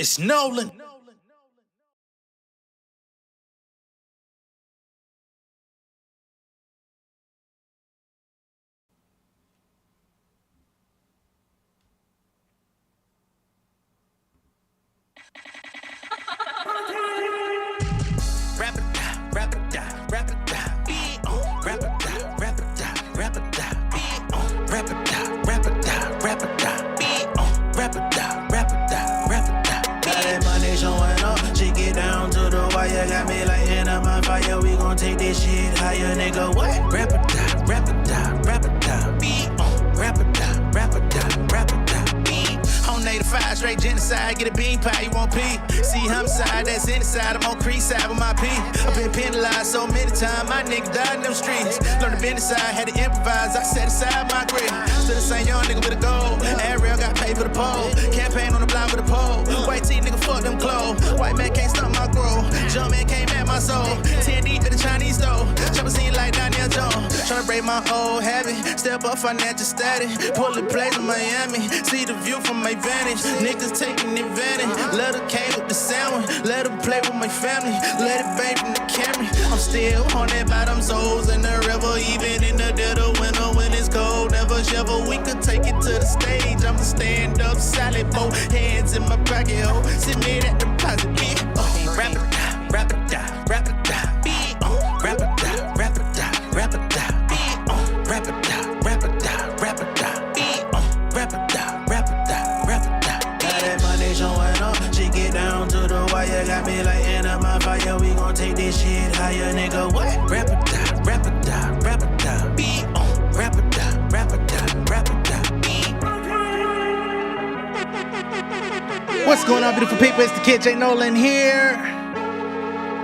It's Nolan. Got me like in a my fire, we gon' take this shit higher, nigga. What? Rap it down, rap it down, rap it down. Beat on, rap it down, rap it down, rap it down. Beat on 85 straight genocide, get a bean pie, you won't pee. See homicide, that's inside, I'm on crease side with my P. I've been penalized so many times, my nigga died in them streets. Learned to bend aside, had to improvise, I set aside my grit. Still the same young nigga with a goal. Ariel got paid for the pole. Campaign on the block with a pole. White tee nigga, fuck them clothes. White man can't stop my growth. Jump man came at my soul. 10 deep to the Chinese store. Chopper scene like Daniel Jones. Tryna break my old habit. Step up financial status. Pulling plays in Miami. See the view from my vantage. Niggas taking advantage. Let her came with the sandwich. Let her play with my family. Let it bang from the Camry. I'm still haunted by them souls in the river. Even in the dead of winter when it's cold. Never shovel. We could take it to the stage. I'ma stand up solid. Both hands in my pocket. Oh, sit me that deposit. Yeah. Oh, rap it down, rap it down, rap it down. Beat on, rap it down, rap it down, rap it down. Beat on, rap it down, rap it down, rap it down. Beat on, rap it down, rap it down, rap it down. Got that money showing up, she get down to the wire. Got me like in a my fire, we gon' take this shit higher, nigga. What? Rap it down, rap it down, rap it down. Beat on, rap it down, rap it down, rap it down. Beat. What's going on, beautiful people? It's the kid J Nolan here.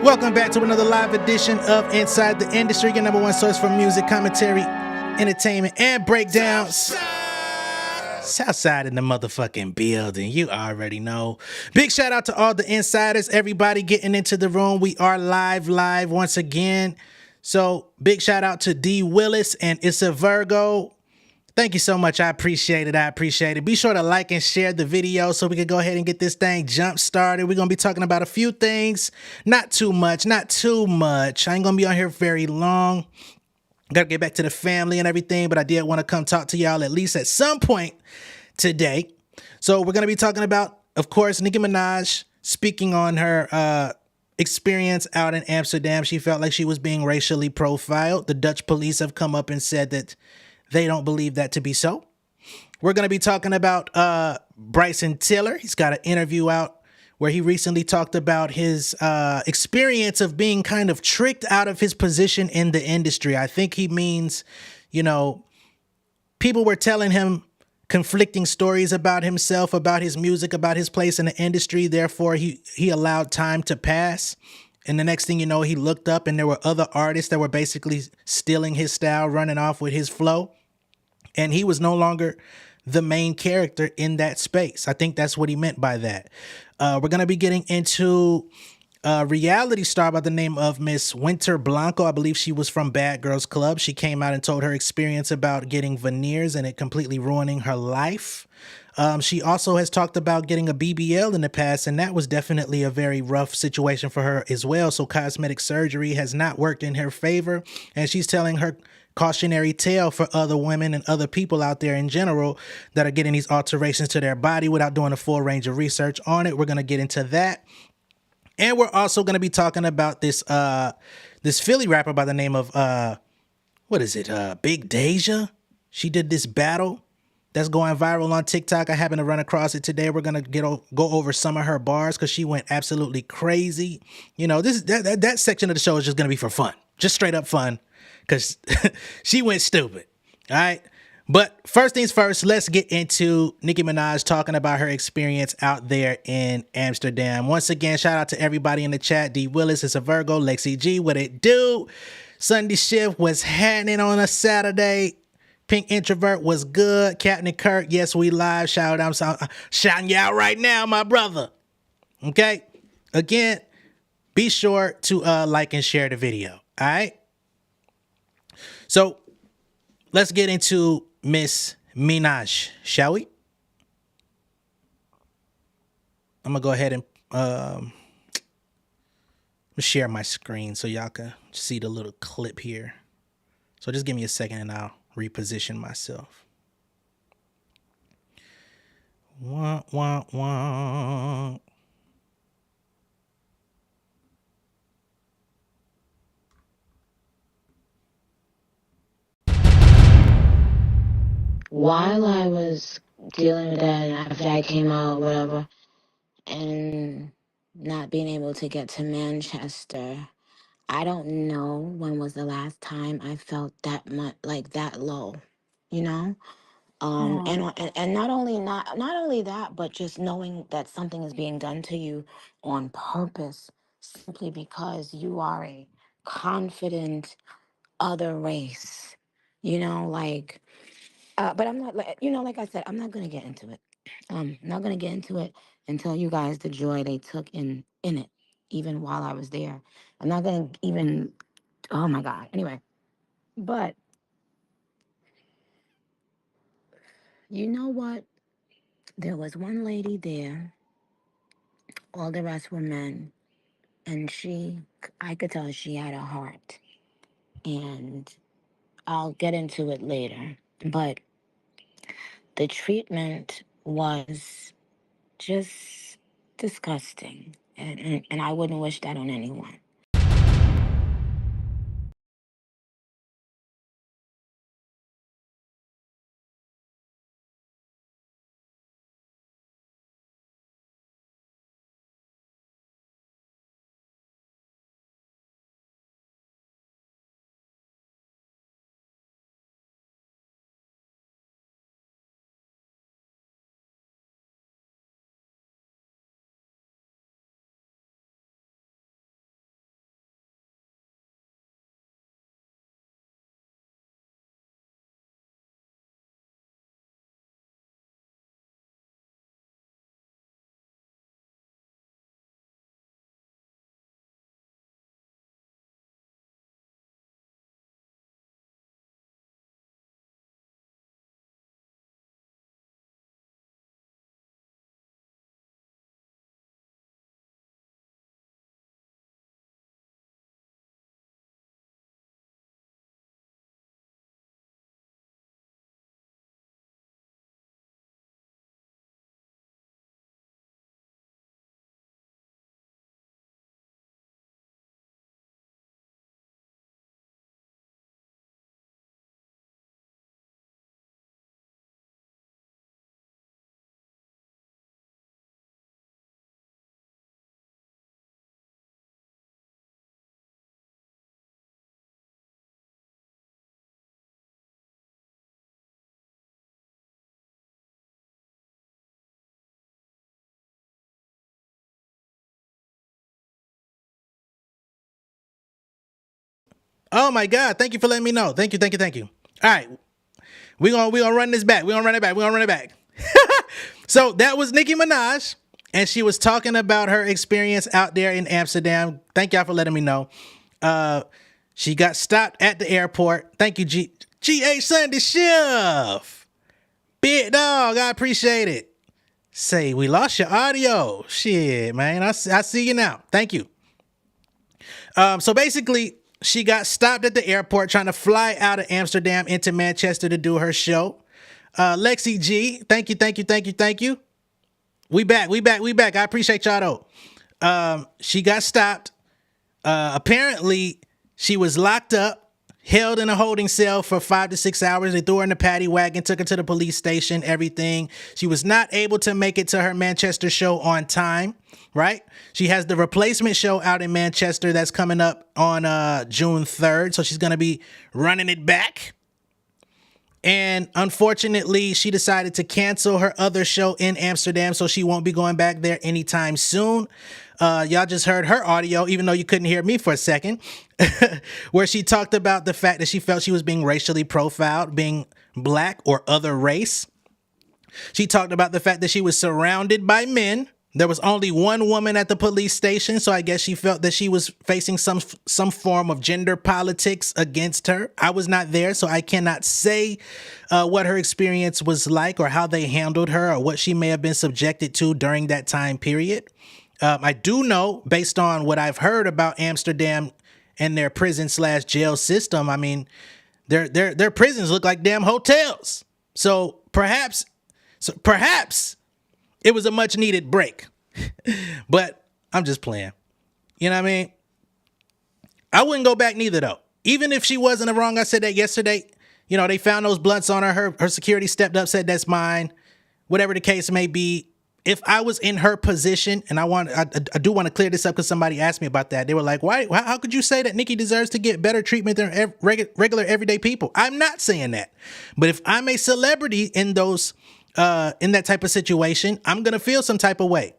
Welcome back to another live edition of Inside the Industry, your number one source for music, commentary, entertainment, and breakdowns. Southside in the motherfucking building. You already know. Big shout out to all the insiders, everybody getting into the room. We are live once again. So big shout out to D Willis and It's a Virgo. Thank you so much. I appreciate it. Be sure to like and share the video so we can go ahead and get this thing jump started. We're going to be talking about a few things. Not too much. I ain't going to be on here very long. Got to get back to the family and everything, but I did want to come talk to y'all at least at some point today. So we're going to be talking about, of course, Nicki Minaj speaking on her experience out in Amsterdam. She felt like she was being racially profiled. The Dutch police have come up and said that they don't believe that to be so. We're going to be talking about Bryson Tiller. He's got an interview out where he recently talked about his experience of being kind of tricked out of his position in the industry. I think he means, people were telling him conflicting stories about himself, about his music, about his place in the industry. Therefore, he allowed time to pass. And the next thing you know, he looked up and there were other artists that were basically stealing his style, running off with his flow. And he was no longer the main character in that space. I think that's what he meant by that. We're going to be getting into a reality star by the name of Miss Winter Blanco. I believe she was from Bad Girls Club. She came out and told her experience about getting veneers and it completely ruining her life. She also has talked about getting a BBL in the past, and that was definitely a very rough situation for her as well. So cosmetic surgery has not worked in her favor, and she's telling her cautionary tale for other women and other people out there in general that are getting these alterations to their body without doing a full range of research on it. We're going to get into that. And we're also going to be talking about this Philly rapper by the name of, Big Dejhha. She did this battle that's going viral on TikTok. I happened to run across it today. We're going to go over some of her bars because she went absolutely crazy. That section of the show is just going to be for fun. Just straight up fun because she went stupid. All right. But first things first, let's get into Nicki Minaj talking about her experience out there in Amsterdam. Once again, shout out to everybody in the chat. D Willis is a Virgo. Lexi G, what it do? Sunday shift was happening on a Saturday. Pink Introvert was good. Captain Kirk, yes, we live. Shout out. I'm shouting you out right now, my brother. Okay? Again, be sure to like and share the video. All right? So, let's get into Miss Minaj, shall we? I'm gonna go ahead and share my screen so y'all can see the little clip here. So just give me a second and I'll reposition myself. Wah, wah, wah. While I was dealing with that, and after I came out, whatever, and not being able to get to Manchester, I don't know when was the last time I felt that much like that low, you know. And not only that, but just knowing that something is being done to you on purpose, simply because you are a confident other race, you know, like. But I'm not like, like I said, I'm not gonna get into it. Not gonna get into it and tell you guys the joy they took in it, even while I was there. I'm not gonna even. Oh my God. Anyway, but you know what? There was one lady there. All the rest were men, and I could tell she had a heart. And I'll get into it later. But the treatment was just disgusting, and I wouldn't wish that on anyone. Oh my God! Thank you for letting me know. Thank you, thank you, thank you. All right, we gonna run this back. We gonna run it back. We gonna run it back. So that was Nicki Minaj, and she was talking about her experience out there in Amsterdam. Thank y'all for letting me know. She got stopped at the airport. Thank you, GH Sunday Chef. Big dog, I appreciate it. Say, we lost your audio. Shit, man. I see you now. Thank you. So basically, she got stopped at the airport trying to fly out of Amsterdam into Manchester to do her show. Lexi G, thank you, thank you, thank you, thank you. We back. I appreciate y'all though. She got stopped. Apparently, she was locked up, held in a holding cell for 5 to 6 hours. They threw her in the paddy wagon, took her to the police station, everything. She was not able to make it to her Manchester show on time, right? She has the replacement show out in Manchester that's coming up on June 3rd. So she's going to be running it back. And unfortunately, she decided to cancel her other show in Amsterdam, so she won't be going back there anytime soon. Y'all just heard her audio, even though you couldn't hear me for a second, where she talked about the fact that she felt she was being racially profiled, being black or other race. She talked about the fact that she was surrounded by men, There was only one woman at the police station, so I guess she felt that she was facing some form of gender politics against her. I was not there, so I cannot say what her experience was like or how they handled her or what she may have been subjected to during that time period. I do know, based on what I've heard about Amsterdam and their prison/jail system, I mean, their prisons look like damn hotels. So perhaps it was a much needed break. But I'm just playing. You know what I mean? I wouldn't go back neither, though. Even if she wasn't in the wrong, I said that yesterday. You know, they found those blunts on her. Her security stepped up, said that's mine. Whatever the case may be. If I was in her position, and I do want to clear this up because somebody asked me about that. They were like, "Why? How could you say that Nicki deserves to get better treatment than regular everyday people?" I'm not saying that. But if I'm a celebrity in that type of situation, I'm gonna feel some type of way.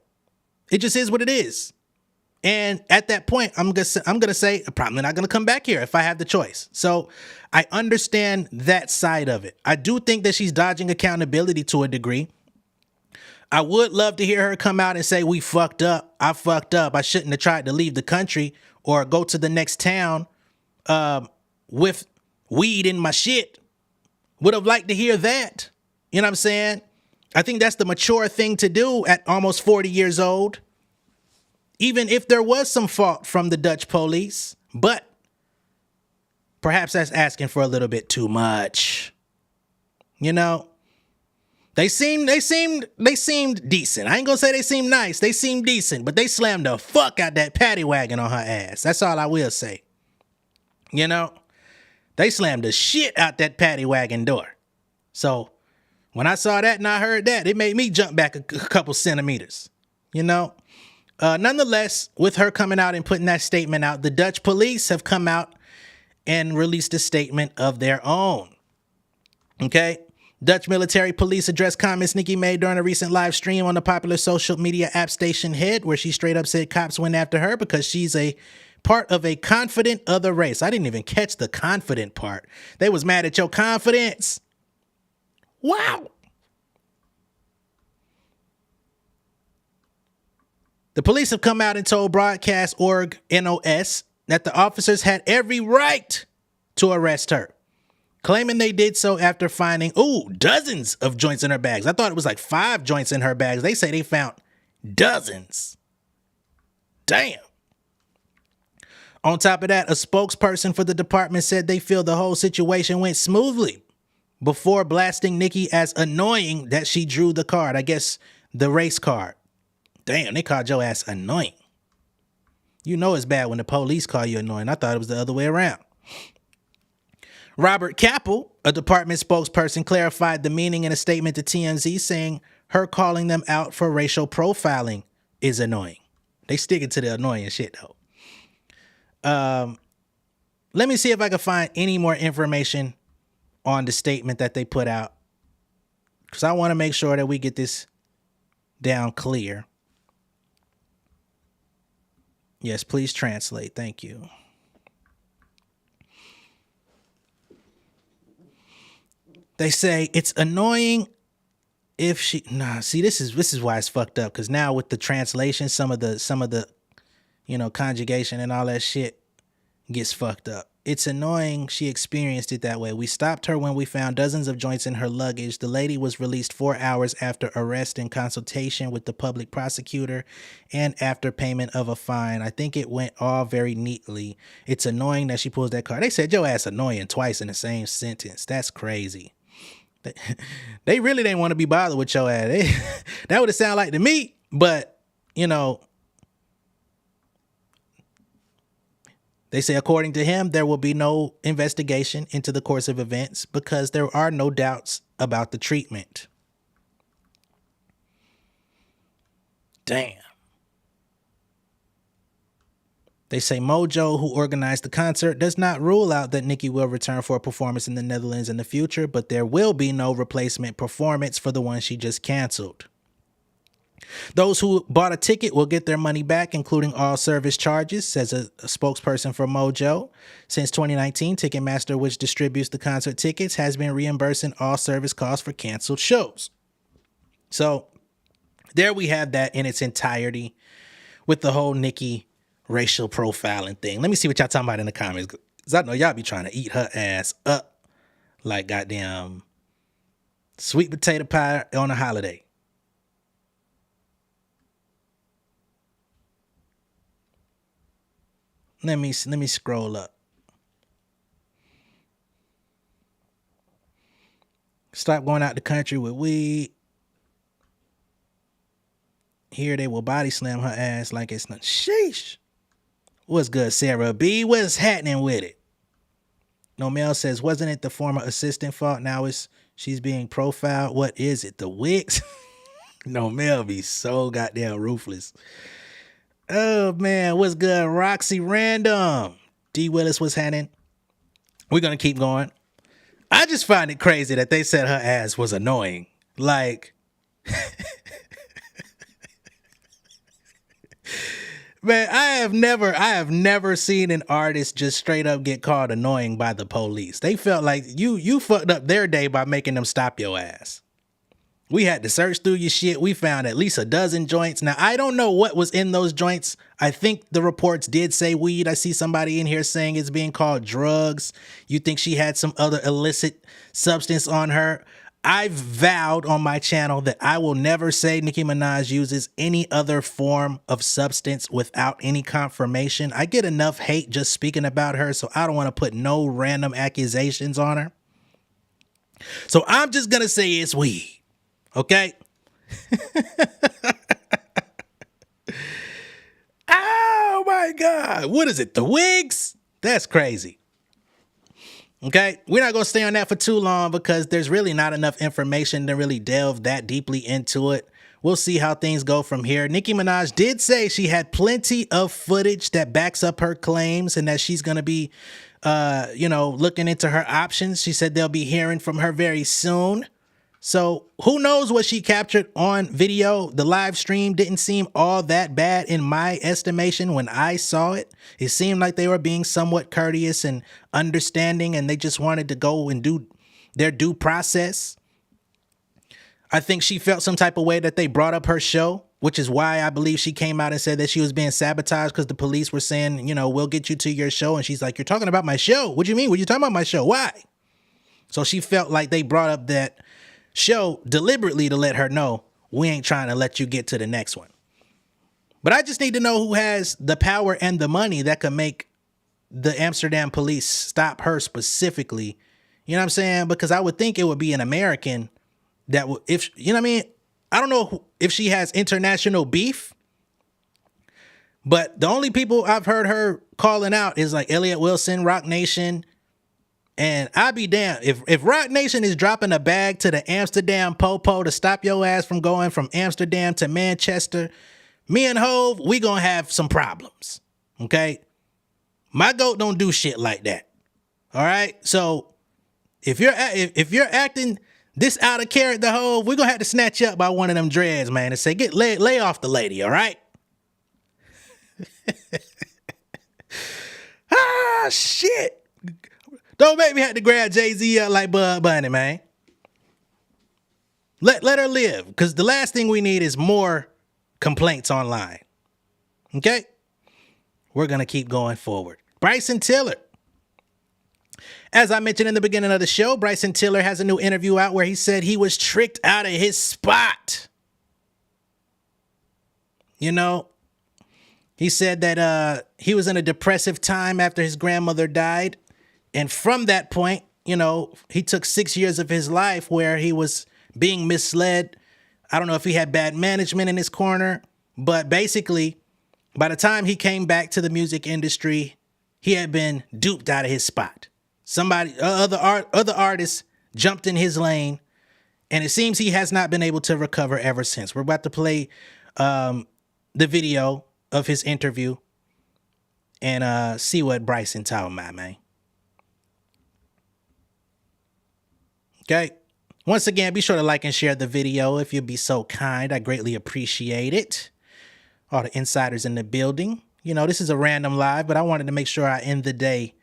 It just is what it is. And at that point, I'm gonna say I'm probably not gonna come back here if I have the choice. So I understand that side of it. I do think that she's dodging accountability to a degree. I would love to hear her come out and say, we fucked up. I fucked up. I shouldn't have tried to leave the country or go to the next town with weed in my shit. Would have liked to hear that. You know what I'm saying? I think that's the mature thing to do at almost 40 years old. Even if there was some fault from the Dutch police. But perhaps that's asking for a little bit too much. You know? They seemed decent. I ain't gonna say they seemed nice. They seemed decent, but they slammed the fuck out that paddy wagon on her ass. That's all I will say. You know, they slammed the shit out that paddy wagon door. So when I saw that and I heard that, it made me jump back a couple centimeters. You know, nonetheless, with her coming out and putting that statement out, the Dutch police have come out and released a statement of their own. Okay. Dutch military police addressed comments Nicki made during a recent live stream on the popular social media app Station Head, where she straight up said cops went after her because she's a part of a confident other race. I didn't even catch the confident part. They was mad at your confidence. Wow. The police have come out and told broadcast org NOS that the officers had every right to arrest her, claiming they did so after finding, dozens of joints in her bags. I thought it was like 5 joints in her bags. They say they found dozens. Damn. On top of that, a spokesperson for the department said they feel the whole situation went smoothly before blasting Nicki as annoying that she drew the card. I guess the race card. Damn, they called your ass annoying. You know it's bad when the police call you annoying. I thought it was the other way around. Robert Capel, a department spokesperson, clarified the meaning in a statement to TMZ, saying her calling them out for racial profiling is annoying. They sticking to the annoying shit, though. Let me see if I can find any more information on the statement that they put out, because I want to make sure that we get this down clear. Yes, please translate. Thank you. They say it's annoying if she see this is why it's fucked up, because now with the translation some of the conjugation and all that shit gets fucked up. It's annoying she experienced it that way. We stopped her when we found dozens of joints in her luggage. The lady was released 4 hours after arrest in consultation with the public prosecutor and after payment of a fine. I think it went all very neatly. It's annoying that she pulls that card. They said your ass annoying twice in the same sentence. That's crazy. They really didn't want to be bothered with your ass. That would have sounded like to me, but they say, according to him, there will be no investigation into the course of events because there are no doubts about the treatment. Damn. They say Mojo, who organized the concert, does not rule out that Nicki will return for a performance in the Netherlands in the future, but there will be no replacement performance for the one she just canceled. Those who bought a ticket will get their money back, including all service charges, says a spokesperson for Mojo. Since 2019, Ticketmaster, which distributes the concert tickets, has been reimbursing all service costs for canceled shows. So there we have that in its entirety with the whole Nicki racial profiling thing. Let me see what y'all talking about in the comments, because I know y'all be trying to eat her ass up like goddamn sweet potato pie on a holiday. Let me scroll up. Stop going out the country with weed. Here they will body slam her ass like it's not. Sheesh. What's good, Sarah B? What's happening with it? No Mel says, wasn't it the former assistant fault? Now she's being profiled. What is it? The Wigs? No Mel be so goddamn ruthless. Oh man, what's good? Roxy Random. D Willis, what's happening? We're gonna keep going. I just find it crazy that they said her ass was annoying. Like, man, I have never seen an artist just straight up get called annoying by the police. They felt like you fucked up their day by making them stop your ass. We had to search through your shit. We found at least a dozen joints. Now, I don't know what was in those joints. I think the reports did say weed. I see somebody in here saying it's being called drugs. You think she had some other illicit substance on her? I've vowed on my channel that I will never say Nicki Minaj uses any other form of substance without any confirmation. I get enough hate just speaking about her, so I don't want to put no random accusations on her. So I'm just going to say it's weed. Okay? Oh my God. What is it? The Wigs? That's crazy. Okay? We're not going to stay on that for too long because there's really not enough information to really delve that deeply into it. We'll see how things go from here. Nicki Minaj did say she had plenty of footage that backs up her claims and that she's going to be, looking into her options. She said they'll be hearing from her very soon. So who knows what she captured on video? The live stream didn't seem all that bad in my estimation when I saw it. It seemed like they were being somewhat courteous and understanding, and they just wanted to go and do their due process. I think she felt some type of way that they brought up her show, which is why I believe she came out and said that she was being sabotaged because the police were saying, we'll get you to your show. And she's like, you're talking about my show? What do you mean? What are you talking about my show? Why? So she felt like they brought up that show deliberately to let her know we ain't trying to let you get to the next one. But I just need to know who has the power and the money that could make the Amsterdam police stop her specifically. You know what I'm saying? Because I would think it would be an American that would, if you know what I mean? I don't know if she has international beef, but the only people I've heard her calling out is like Elliot Wilson, Rock Nation. And I'd be damned if Rock Nation is dropping a bag to the Amsterdam Popo to stop your ass from going from Amsterdam to Manchester, me and Hove, we gonna have some problems. Okay? My goat don't do shit like that. All right? So if you're acting this out of character, Hove, we're gonna have to snatch you up by one of them dreads, man, and say, lay off the lady, all right? Ah, shit. Don't make me have to grab Jay-Z up like Bud Bunny, man. Let her live, because the last thing we need is more complaints online. Okay? We're going to keep going forward. Bryson Tiller. As I mentioned in the beginning of the show, Bryson Tiller has a new interview out where he said he was tricked out of his spot. He said that he was in a depressive time after his grandmother died. And from that point, he took 6 years of his life where he was being misled. I don't know if he had bad management in his corner, but basically, by the time he came back to the music industry, he had been duped out of his spot. Other artists jumped in his lane, and it seems he has not been able to recover ever since. We're about to play the video of his interview and see what Bryson talking about, man. Okay. Once again, be sure to like and share the video if you'd be so kind. I greatly appreciate it. All the insiders in the building. This is a random live, but I wanted to make sure I end the day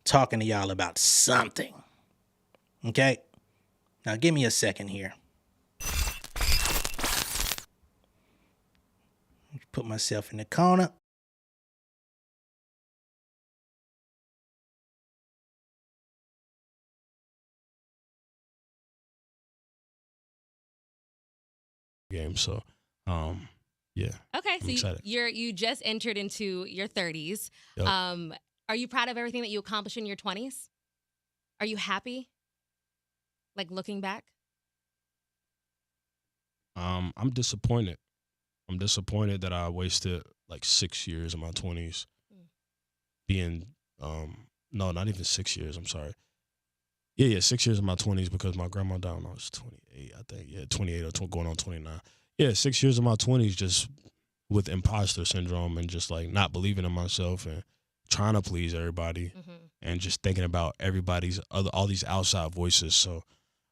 talking to y'all about something. Okay? Now, give me a second here. put myself in the corner. Game. So, yeah. Okay, I'm so excited. you just entered into your 30s. Yep. Are you proud of everything that you accomplished in your 20s? Are you happy? Like looking back? I'm disappointed. I'm disappointed that I wasted like 6 years of my 20s being, no, not even 6 years. I'm sorry. Yeah, 6 years of my 20s because my grandma died when I was 28, I think. Yeah, 28 or going on 29. Yeah, 6 years of my 20s just with imposter syndrome and just like not believing in myself and trying to please everybody and just thinking about everybody's all these outside voices. So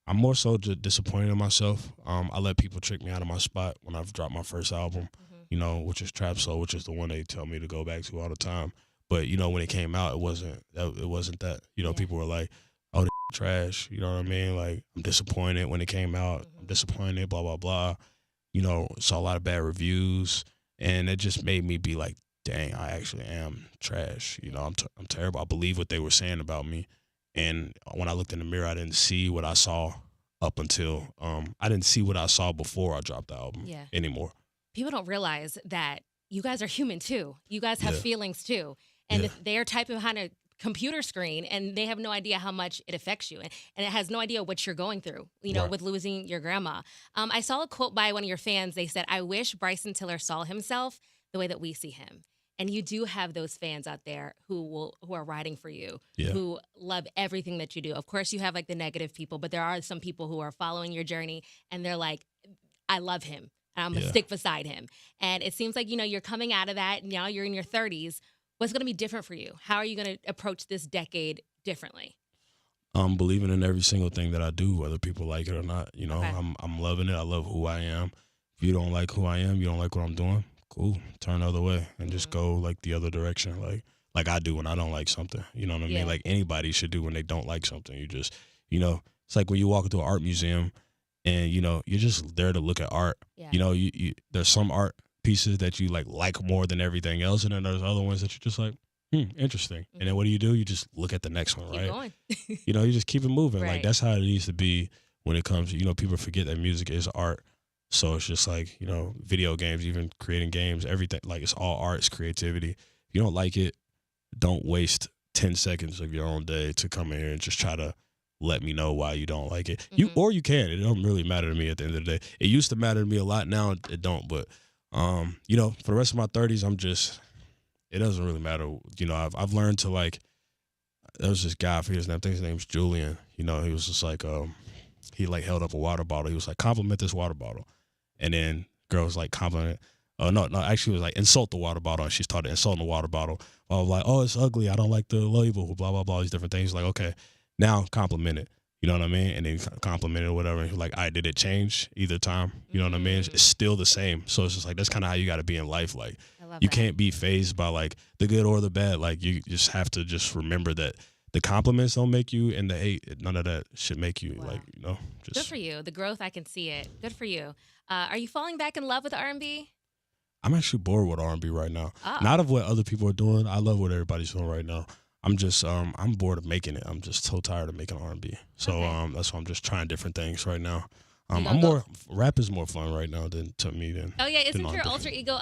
I'm more so just disappointed in myself. I let people trick me out of my spot when I've dropped my first album, you know, which is Trap Soul, which is the one they tell me to go back to all the time. But, you know, when it came out, it wasn't that. You know, people were like, oh, this trash. You know what I mean? Like, I'm disappointed when it came out. I'm disappointed, blah, blah, blah. You know, saw a lot of bad reviews. And it just made me be like, dang, I actually am trash. You know, I'm terrible. I believe what they were saying about me. And when I looked in the mirror, I didn't see what I saw up until, I didn't see what I saw before I dropped the album anymore. People don't realize that you guys are human too. You guys have feelings too. And if they're typing behind a computer screen and they have no idea how much it affects you and it has no idea what you're going through, you know, with losing your grandma. I saw a quote by one of your fans. They said, I wish Bryson Tiller saw himself the way that we see him. And you do have those fans out there who are riding for you, who love everything that you do. Of course, you have like the negative people, but there are some people who are following your journey and they're like, I love him. And I'm going to stick beside him. And it seems like, you know, you're coming out of that. Now you're in your 30s. What's going to be different for you? How are you going to approach this decade differently? Believing in every single thing that I do, whether people like it or not. You know, I'm loving it. I love who I am. If you don't like who I am, you don't like what I'm doing, cool. Turn the other way and just go like the other direction, like I do when I don't like something. You know what I mean? Like anybody should do when they don't like something. You just, you know, it's like when you walk into an art museum and, you know, you're just there to look at art. You know, you there's some art pieces that you like more than everything else, and then there's other ones that you're just like, interesting. And then what do? You just look at the next one, Keep right? going. You know, you just keep it moving. Right. Like that's how it needs to be when it comes to, you know, people forget that music is art. So it's just like, you know, video games, even creating games, everything, like it's all art, it's creativity. If you don't like it, don't waste 10 seconds of your own day to come in here and just try to let me know why you don't like it. You can. It don't really matter to me at the end of the day. It used to matter to me a lot. Now it don't. But you know, for the rest of my 30s, it doesn't really matter. You know, I've learned to like, there was this guy, I forget his name, I think his name's Julian. You know, he was just like, he like held up a water bottle. He was like, compliment this water bottle. And then girl was like, compliment. No, actually it was like, insult the water bottle. And she started insulting the water bottle. I was like, oh, it's ugly. I don't like the label, blah, blah, blah, these different things. Like, okay, now compliment it. You know what I mean? And then compliment it or whatever. And he was like, did it change either time? You know what I mean? It's still the same. So it's just like, that's kind of how you got to be in life. Like, you can't be fazed by like the good or the bad. Like, you just have to just remember that the compliments don't make you, and the hate, none of that should make you. Like, you know, just. Good for you. The growth, I can see it. Good for you. Are you falling back in love with R&B? I'm actually bored with R&B right now. Not of what other people are doing. I love what everybody's doing right now. I'm just, I'm bored of making it. I'm just so tired of making R&B. So that's why I'm just trying different things right now. Rap is more fun right now than to me than. Oh yeah, isn't your alter ego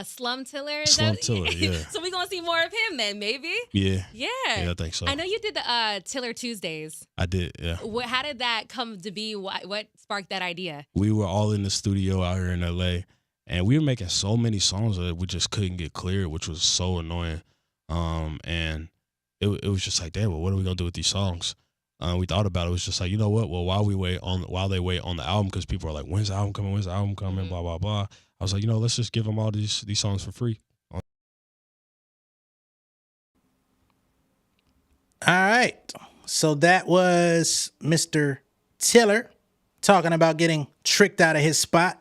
Slum Tiller? Tiller, yeah. So we're gonna see more of him then, maybe. Yeah. Yeah. Yeah, I think so. I know you did the Tiller Tuesdays. I did, yeah. How did that come to be? What sparked that idea? We were all in the studio out here in LA, and we were making so many songs that we just couldn't get cleared, which was so annoying. And it was just like, damn, well, what are we gonna do with these songs? We thought about it. It was just like, you know what? Well, while they wait on the album, because people are like, when's the album coming? When's the album coming? Blah, blah, blah. I was like, you know, let's just give them all these songs for free. All right. So that was Mr. Tiller talking about getting tricked out of his spot.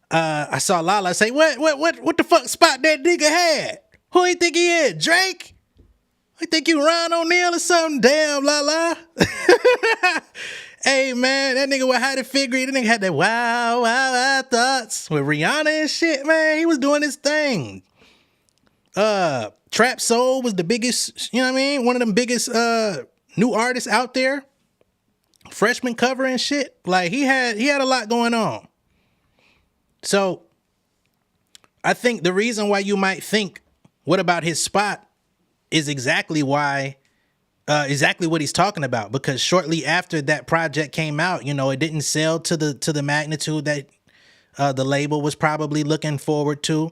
I saw Lala say, what the fuck spot that nigga had? Who you think he is? Drake? I think you Ron O'Neal or something. Damn, La La. Hey man, that nigga was how to figure it. That nigga had that wow thoughts with Rihanna and shit, man. He was doing his thing. Trap Soul was the biggest, you know what I mean? One of them biggest new artists out there. Freshman cover and shit. Like he had a lot going on. So I think the reason why you might think, what about his spot, is exactly what he's talking about. Because shortly after that project came out, you know, it didn't sell to the magnitude that the label was probably looking forward to.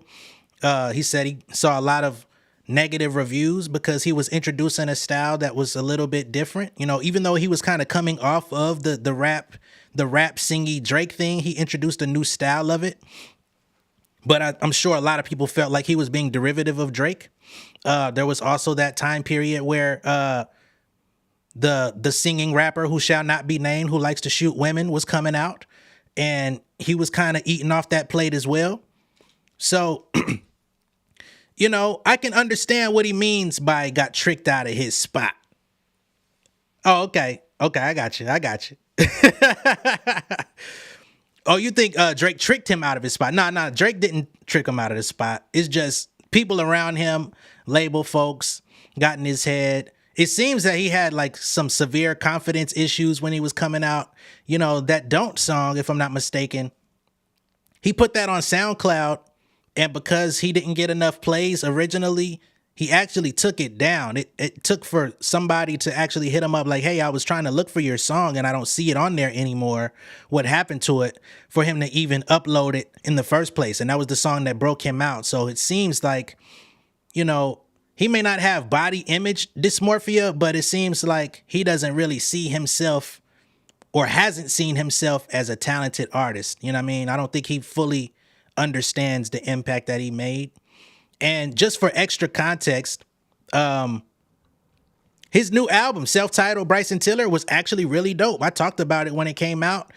He said he saw a lot of negative reviews because he was introducing a style that was a little bit different. You know, even though he was kind of coming off of the rap singy Drake thing, he introduced a new style of it. But I'm sure a lot of people felt like he was being derivative of Drake. There was also that time period where the singing rapper who shall not be named, who likes to shoot women, was coming out, and he was kind of eating off that plate as well. So, you know, I can understand what he means by got tricked out of his spot. Oh, okay, I got you. Oh, you think Drake tricked him out of his spot? Nah, Drake didn't trick him out of his spot. It's just people around him, label folks, got in his head. It seems that he had like some severe confidence issues when he was coming out. You know, that Don't song, if I'm not mistaken, he put that on SoundCloud, and because he didn't get enough plays originally, he actually took it down. It took for somebody to actually hit him up like, hey, I was trying to look for your song and I don't see it on there anymore. What happened to it, for him to even upload it in the first place? And that was the song that broke him out. So it seems like, you know, he may not have body image dysmorphia, but it seems like he doesn't really see himself, or hasn't seen himself, as a talented artist. You know what I mean? I don't think he fully understands the impact that he made. And just for extra context, his new album, self-titled Bryson Tiller, was actually really dope. I talked about it when it came out.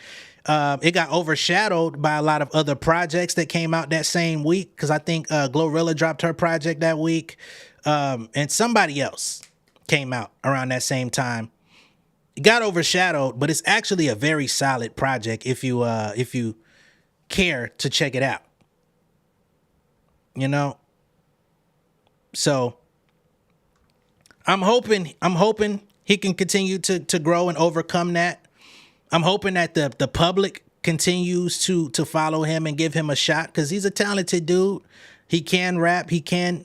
It got overshadowed by a lot of other projects that came out that same week, because I think Glorilla dropped her project that week, and somebody else came out around that same time. It got overshadowed, but it's actually a very solid project if you care to check it out. You know? So I'm hoping he can continue to grow and overcome that. I'm hoping that the public continues to follow him and give him a shot, because he's a talented dude. He can rap, he can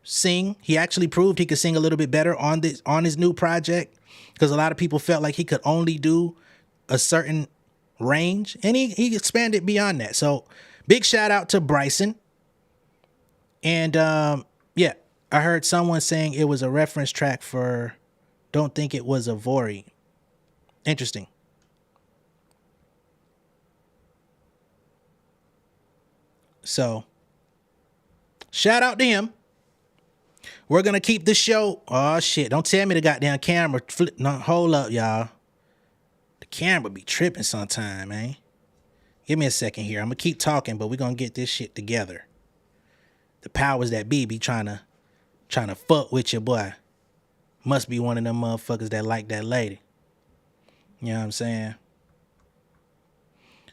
sing. He actually proved he could sing a little bit better on his new project, because a lot of people felt like he could only do a certain range, and he expanded beyond that. So big shout out to Bryson. And yeah, I heard someone saying it was a reference track for Don't Think It Was a Vori. Interesting. So, shout out to him. We're going to keep the show. Oh, shit. Don't tell me the goddamn camera. No, hold up, y'all. The camera be tripping sometime, man. Give me a second here. I'm going to keep talking, but we're going to get this shit together. The powers that be trying to fuck with your boy. Must be one of them motherfuckers that like that lady. You know what I'm saying?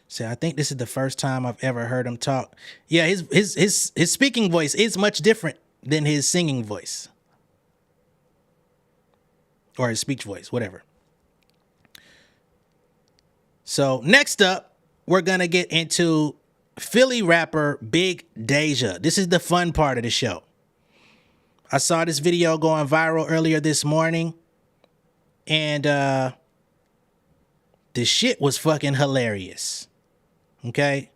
So I think this is the first time I've ever heard him talk. Yeah, his speaking voice is much different than his singing voice. Or his speech voice, whatever. So next up, we're going to get into Philly rapper Big Dejhha. This is the fun part of the show. I saw this video going viral earlier this morning, and the shit was fucking hilarious. Okay?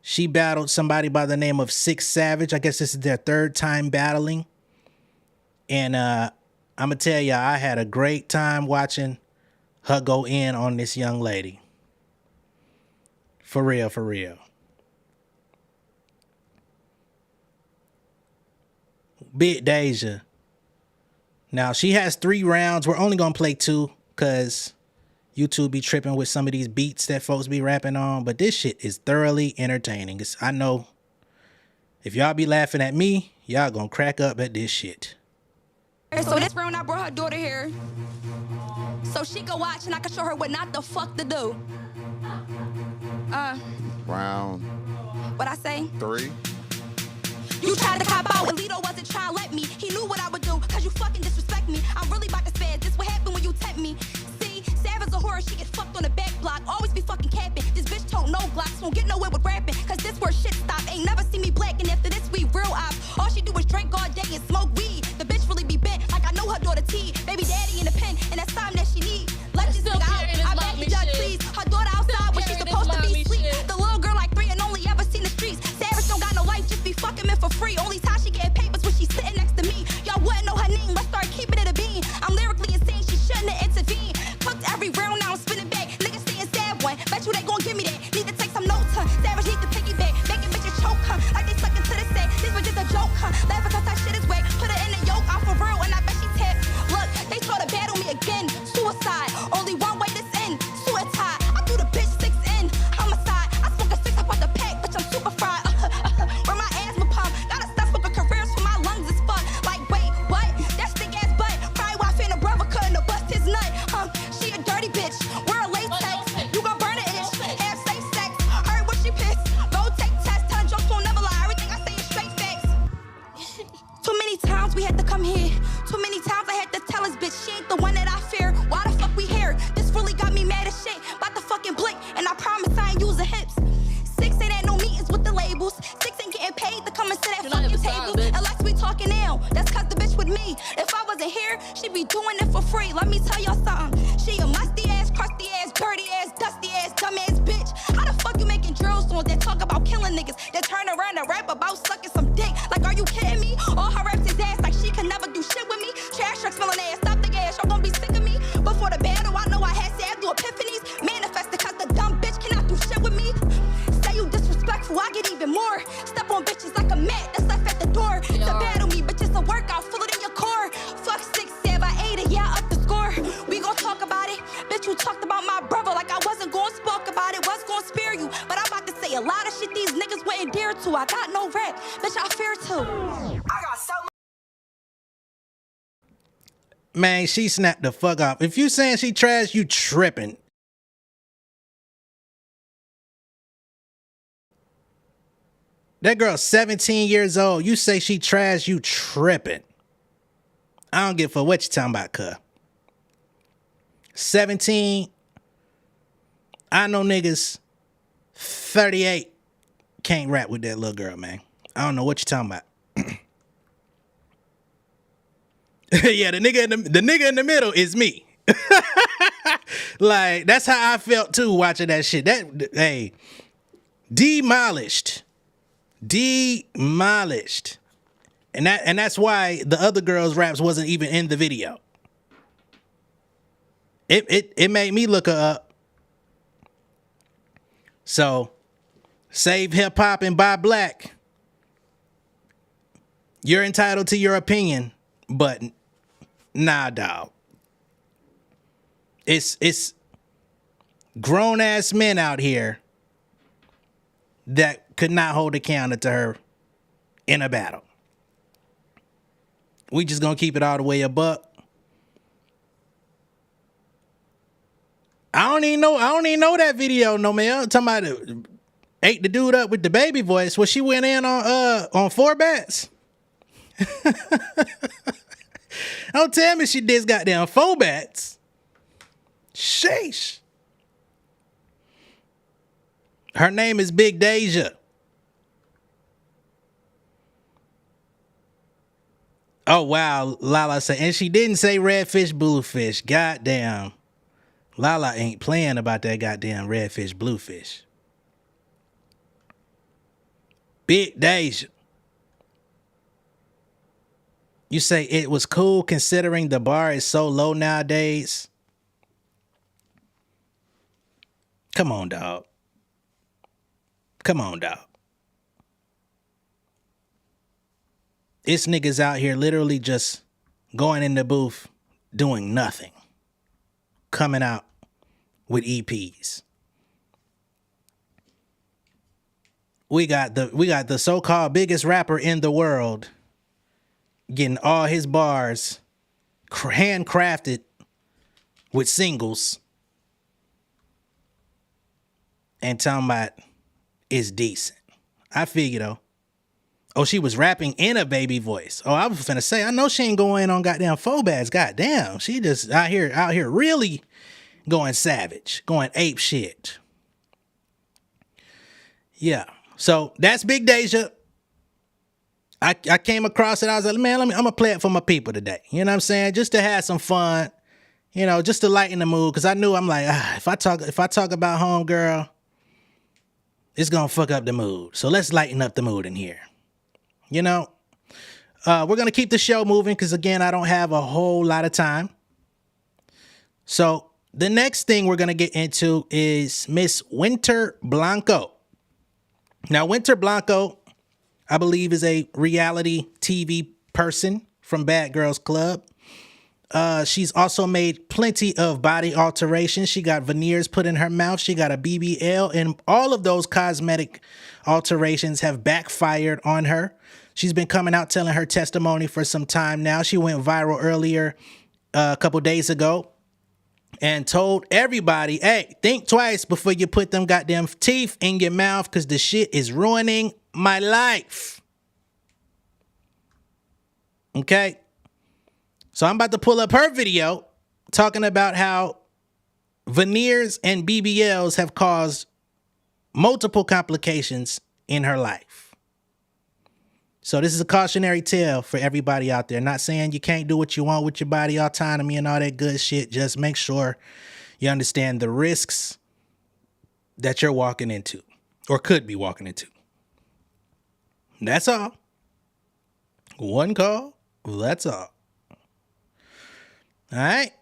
She battled somebody by the name of Six Savage. I guess this is their third time battling. And I'm going to tell you, I had a great time watching her go in on this young lady. For real, for real. Big Dejhha. Now, she has 3 rounds. We're only going to play 2 because YouTube be tripping with some of these beats that folks be rapping on. But this shit is thoroughly entertaining. I know if y'all be laughing at me, y'all going to crack up at this shit. So this round, I brought her daughter here. so she can watch and I can show her what not the fuck to do. Round What I say? 3. You tried to cop out and Lito wasn't trying to let me. He knew what I would do, cause you fucking disrespect me. I'm really about to spaz. This what happened when you tempt me. See, Sav is a whore, she get fucked on the back block. Always be fucking capping. This bitch told no Glocks, won't get nowhere with rapping. Cause this where shit stop. Ain't never see me black, and after this we real ops. All she do is drink all day and smoke weed. The bitch really be bent, like I know her daughter T. Baby daddy in the pen, and that's time that she need. Let this nigga out, I beg you judge please. Her daughter outside when she's supposed to be asleep. The little girl like 3 and only ever seen the streets. Savage don't got no life, just be fucking men for free. Only time she getting papers when she's sitting next to me. Y'all wouldn't know her name, let's start keeping it a bean. I'm lyrically insane, she shouldn't have intervened. Cooked every round, now I'm spinning back. Niggas saying sad one, bet you they gon' give me that. Need to take some notes, huh? Savage need to piggyback, making bitches choke, huh? Like they sucking to the set, this was just a joke, huh? Laughing cause that shit is whack, put her in the yoke, I'm for real, and I bet she tapped. Look, they try to battle me again, suicide. Only one way this end, suicide. I do the bitch 6 in, homicide. I smoke a 6 up out the pack, bitch I'm super fried. Where my asthma pump, gotta stop smoking careers for my lungs is fucked. Like wait, what? That stink ass butt. Probably wife and a brother couldn't have bust his nut. She a dirty bitch, wear a latex. You gon' burn an itch, have safe sex. Heard what she pissed, go take tests. Tell jokes won't never lie, everything I say is straight facts. Too many times we had to come here. Too many times I had to tell this bitch she ain't the one that I fear. Why the fuck we here? This really got me mad as shit. About to fucking blink, and I promise I ain't using hips. 6 ain't at no meetings with the labels. 6 ain't getting paid to come and sit at fucking tables. Unless we talking now, that's cause the bitch with me. If I wasn't here, she'd be doing it for free. Let me tell y'all something. She a musty ass, crusty ass, dirty ass, dusty ass, dumb ass bitch. How the fuck you making drill songs that talk about killing niggas, that turn around and rap about sucking some dick? Like, are you kidding me? All her raps is ass like she can never do shit with me. Trash truck smelling ass, stop the gas, y'all gon' be sick of me. Before the battle, I know I had sad do epiphanies. Manifested cause the dumb bitch cannot do shit with me. Say you disrespectful, I get even more. Step on bitches like a mat, that's left at the door. To battle me, bitch, it's a workout, feel it in your core. Fuck 6, 7, I ate it, yeah, I up the score. We gon' talk about it. Bitch, you talked about my brother like I wasn't gon' spoke about it, was gon' spare you. But I'm about to say a lot of shit these niggas wouldn't dare to. I got no rap, bitch, I fear too. I got so much. Man, she snapped the fuck off. If you saying she trash, you tripping. That girl's 17 years old. You say she trash, you tripping. I don't give a fuck what you talking about, cuh. 17. I know niggas 38 can't rap with that little girl, man. I don't know what you talking about. Yeah, the nigga in the middle is me. Like, that's how I felt too watching that shit. That, hey, demolished. And that's why the other girls' raps wasn't even in the video. It made me look her up. So, save hip hop and buy black. You're entitled to your opinion, but nah, dog. It's grown ass men out here that could not hold a candle to her in a battle. We just gonna keep it all the way a buck. I don't even know that video no man. I'm talking about ate the dude up with the baby voice. Well, she went in on 4 bats. Don't tell me she did goddamn 4 bats. Sheesh. Her name is Big Dejhha. Oh wow, Lala said, and she didn't say redfish, bluefish. Goddamn. Lala ain't playing about that goddamn redfish, bluefish. Big Dejhha. You say it was cool considering the bar is so low nowadays. Come on, dog. Come on, dog. It's niggas out here literally just going in the booth doing nothing. Coming out with EPs. We got the so-called biggest rapper in the world getting all his bars handcrafted with singles and talking about it's decent. I figure though. Oh, she was rapping in a baby voice. Oh, I was finna say, I know she ain't going on goddamn Phobaz. Goddamn. She just out here really going savage, going ape shit. Yeah. So that's Big Dejhha. I came across it. I was like, man, I'm gonna play it for my people today. You know what I'm saying? Just to have some fun, you know, just to lighten the mood. Cause I knew I'm like, if I talk about homegirl, it's gonna fuck up the mood. So let's lighten up the mood in here. You know, we're going to keep the show moving because, again, I don't have a whole lot of time. So the next thing we're going to get into is Miss Winter Blanco. Now, Winter Blanco, I believe, is a reality TV person from Bad Girls Club. She's also made plenty of body alterations. She got veneers put in her mouth. She got a BBL, and all of those cosmetic alterations have backfired on her. She's been coming out telling her testimony for some time now. She went viral earlier, a couple days ago, and told everybody, hey, think twice before you put them goddamn teeth in your mouth because the shit is ruining my life. Okay? So I'm about to pull up her video talking about how veneers and BBLs have caused multiple complications in her life. So this is a cautionary tale for everybody out there. Not saying you can't do what you want with your body, autonomy and all that good shit. Just make sure you understand the risks that you're walking into or could be walking into. That's all. One call. That's all. All right.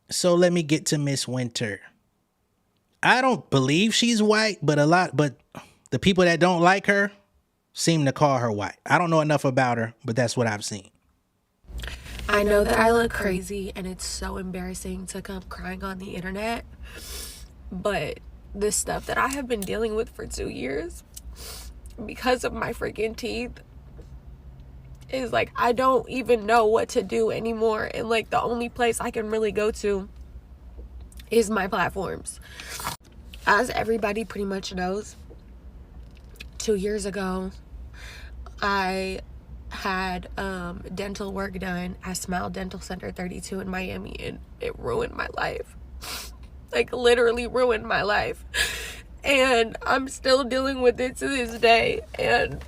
So let me get to Miss Winter. I don't believe she's white, but the people that don't like her seem to call her white. I don't know enough about her, but that's what I've seen. I know that I look crazy and it's so embarrassing to come crying on the internet, but the stuff that I have been dealing with for 2 years because of my freaking teeth is like, I don't even know what to do anymore. And like the only place I can really go to is my platforms. As everybody pretty much knows, 2 years ago, I had dental work done at Smile Dental Center 32 in Miami, and it ruined my life. Like literally ruined my life. And I'm still dealing with it to this day. And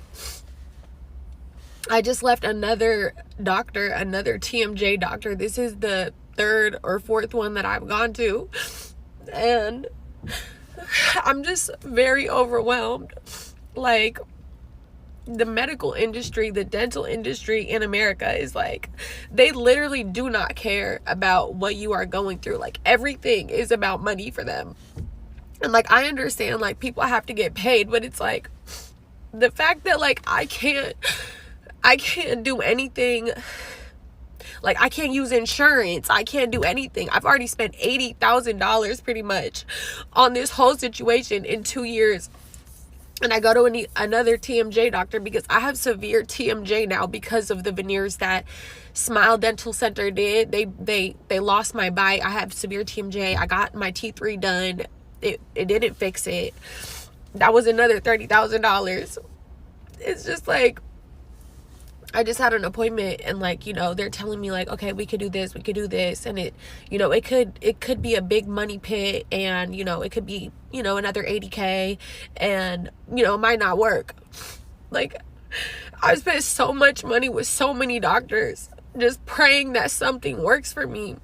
I just left another doctor, another TMJ doctor. This is the 3rd or 4th one that I've gone to. And I'm just very overwhelmed. Like, the medical industry, the dental industry in America is like, they literally do not care about what you are going through. Like, everything is about money for them. And like, I understand like people have to get paid, but it's like the fact that like I can't do anything. Like, I can't use insurance. I can't do anything. I've already spent $80,000 pretty much on this whole situation in 2 years. And I go to another TMJ doctor because I have severe TMJ now because of the veneers that Smile Dental Center did. They lost my bite. I have severe TMJ. I got my teeth redone. It didn't fix it. That was another $30,000. It's just like, I just had an appointment and like, you know, they're telling me like, okay, we could do this, and it, you know, it could be a big money pit, and you know, it could be, you know, another $80K, and you know, it might not work. Like, I've spent so much money with so many doctors just praying that something works for me,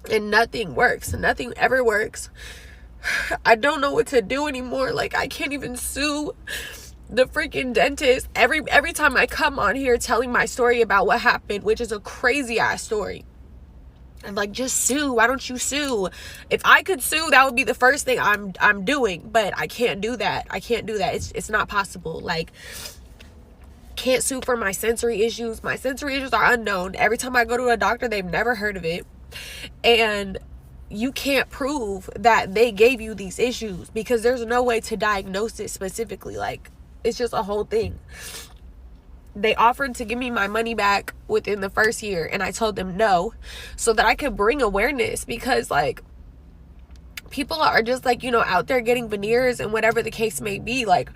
and nothing works. Nothing ever works. I don't know what to do anymore. Like, I can't even sue the freaking dentist. Every time I come on here telling my story about what happened, which is a crazy ass story, I'm like, just sue. Why don't you sue? If I could sue, that would be the first thing I'm doing, but I can't do that. It's not possible. Like, can't sue for my sensory issues. My sensory issues are unknown. Every time I go to a doctor, they've never heard of it. And you can't prove that they gave you these issues because there's no way to diagnose it specifically. Like, it's just a whole thing. they offered to give me my money back within the first year, and I told them no, so that I could bring awareness, because like people are just like, you know, out there getting veneers and whatever the case may be. Like,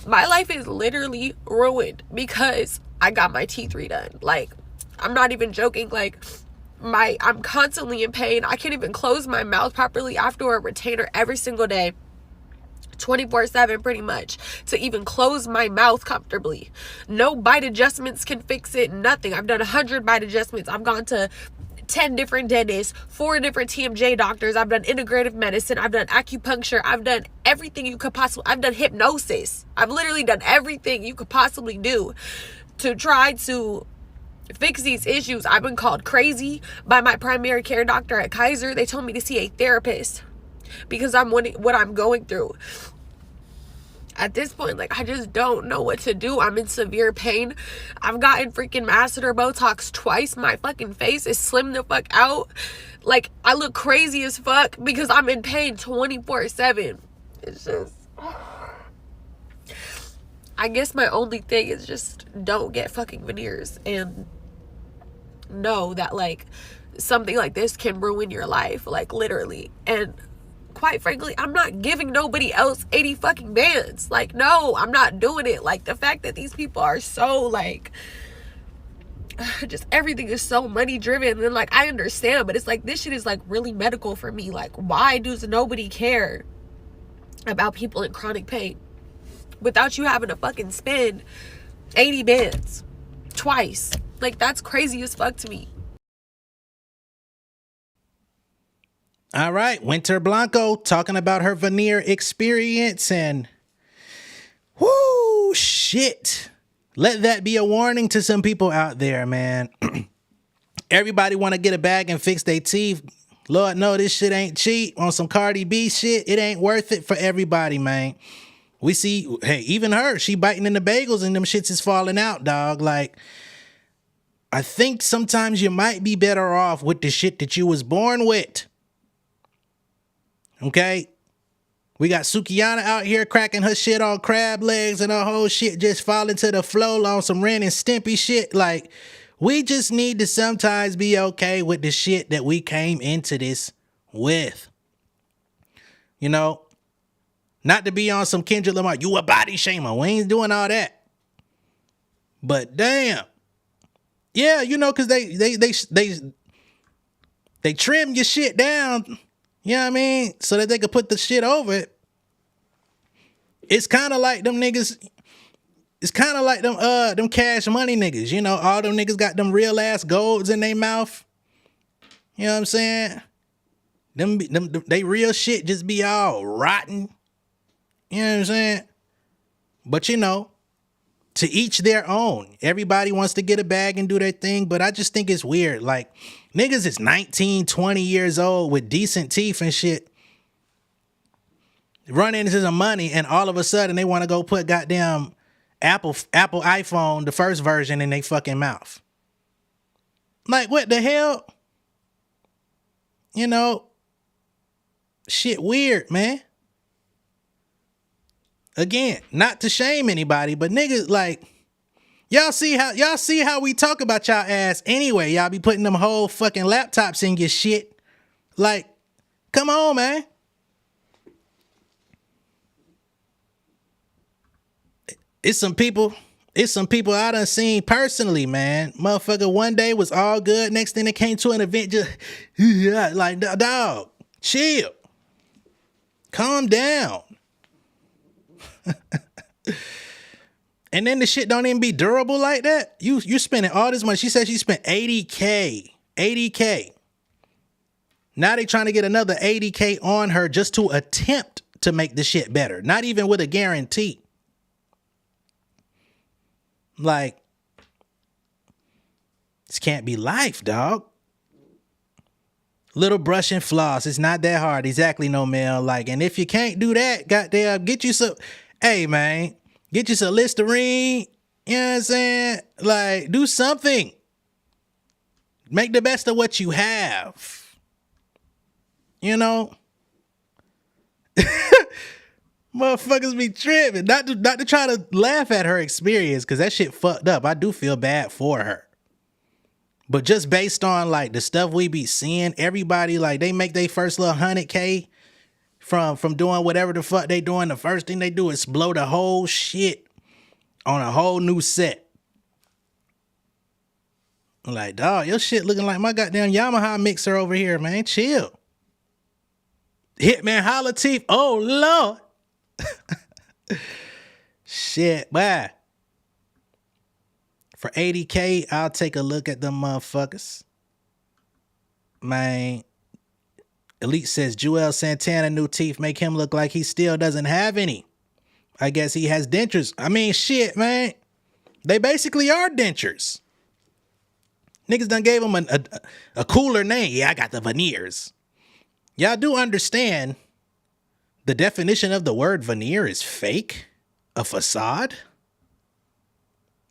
my life is literally ruined because I got my teeth redone. Like, I'm not even joking. Like, I'm constantly in pain. I can't even close my mouth properly. I have to wear a retainer every single day, 24/7 pretty much, to even close my mouth comfortably. No bite adjustments can fix it. Nothing. I've done 100 bite adjustments. I've gone to 10 different dentists, 4 different TMJ doctors. I've done integrative medicine. I've done acupuncture. I've done everything you could possibly. I've done hypnosis. I've literally done everything you could possibly do to try to fix these issues. I've been called crazy by my primary care doctor at Kaiser. They told me to see a therapist because I'm what I'm going through. At this point, like, I just don't know what to do. I'm in severe pain. I've gotten freaking masseter Botox twice. My fucking face is slimmed the fuck out. Like, I look crazy as fuck because I'm in pain 24/7. It's just, I guess my only thing is just don't get fucking veneers, and know that, like, something like this can ruin your life, like, literally. And quite frankly, I'm not giving nobody else 80 fucking bands. Like, no, I'm not doing it. Like, the fact that these people are so, like, just everything is so money driven, and like, I understand, but it's like, this shit is like really medical for me. Like, why does nobody care about people in chronic pain without you having to fucking spend 80 bands twice? Like, that's crazy as fuck to me. All right, Winter Blanco talking about her veneer experience, and whoo, shit. Let that be a warning to some people out there, man. Everybody want to get a bag and fix their teeth. Lord, no, this shit ain't cheap. On some Cardi B shit, it ain't worth it for everybody, man. We see, hey, even her, she biting in the bagels and them shits is falling out, dog. Like, I think sometimes you might be better off with the shit that you was born with. Okay? We got Sukiyana out here cracking her shit on crab legs and her whole shit just falling to the floor on some Ren and Stimpy shit. Like, we just need to sometimes be okay with the shit that we came into this with. You know? Not to be on some Kendrick Lamar, you a body shamer. We ain't doing all that. But damn. Yeah, you know, because they trim your shit down. You know what I mean? So that they could put the shit over it. It's kind of like them niggas. It's kind of like them Cash Money niggas. You know, all them niggas got them real ass golds in their mouth. You know what I'm saying? Them they real shit just be all rotten. You know what I'm saying? But you know, to each their own. Everybody wants to get a bag and do their thing, but I just think it's weird. Like, niggas is 19, 20 years old with decent teeth and shit, run into some money, and all of a sudden they want to go put goddamn Apple iPhone, the first version, in their fucking mouth. Like, what the hell? You know, shit weird, man. Again, not to shame anybody, but niggas, like, y'all see how we talk about y'all ass anyway. Y'all be putting them whole fucking laptops in your shit. Like, come on, man. It's some people I done seen personally, man. Motherfucker, one day was all good. Next thing they came to an event, just like, dog, chill. Calm down. And then the shit don't even be durable like that. You spending all this money. She said she spent $80K. Now they trying to get another $80K on her just to attempt to make the shit better. Not even with a guarantee. Like, this can't be life, dog. Little brush and floss. It's not that hard. Exactly, no Mel. Like, and if you can't do that, goddamn, get you some. Hey, man, get you some Listerine. You know what I'm saying? Like, do something. Make the best of what you have. You know? Motherfuckers be tripping. Not to try to laugh at her experience, because that shit fucked up. I do feel bad for her. But just based on like the stuff we be seeing, everybody like they make their first little 100K from doing whatever the fuck they doing. The first thing they do is blow the whole shit on a whole new set. I'm like, dog, your shit looking like my goddamn Yamaha mixer over here, man. Chill. Hitman Holla Teeth. Oh, Lord. Shit, bye. For 80K, I'll take a look at them motherfuckers. Man, Elite says Joel Santana new teeth make him look like he still doesn't have any. I guess he has dentures. I mean, shit, man. They basically are dentures. Niggas done gave him a cooler name. Yeah, I got the veneers. Y'all do understand the definition of the word veneer is fake? A facade?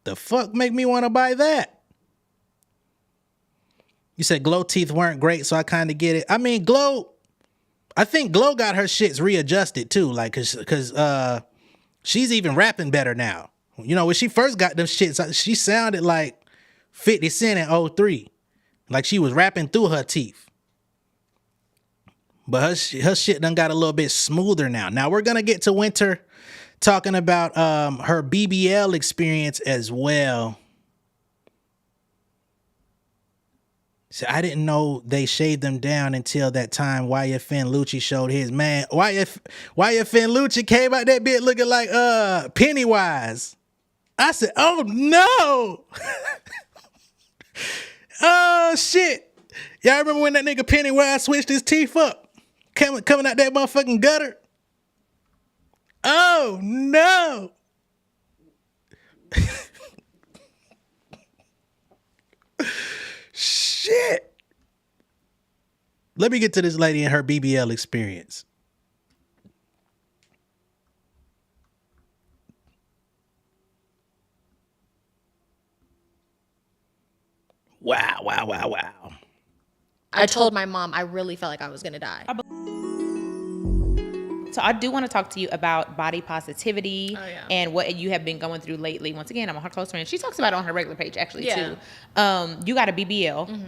The fuck make me want to buy that? You said Glow teeth weren't great, so I kind of get it. I mean, I think Glow got her shits readjusted too, like, cause she's even rapping better now. You know, when she first got them shits, she sounded like 50 Cent in 03. Like she was rapping through her teeth. But her shit done got a little bit smoother now. Now we're gonna get to Winter talking about her BBL experience as well. So I didn't know they shaved them down until that time YFN Lucci showed his. Man, YFN Lucci came out that bit looking like Pennywise. I said, oh no. Oh shit. Y'all remember when that nigga Pennywise switched his teeth up? Coming out that motherfucking gutter? Oh no. Shit. Let me get to this lady and her BBL experience. Wow. I told my mom I really felt like I was gonna die. So I do want to talk to you about body positivity and what you have been going through lately. Once again, I'm her close friend. She talks about it on her regular page actually too. You got a BBL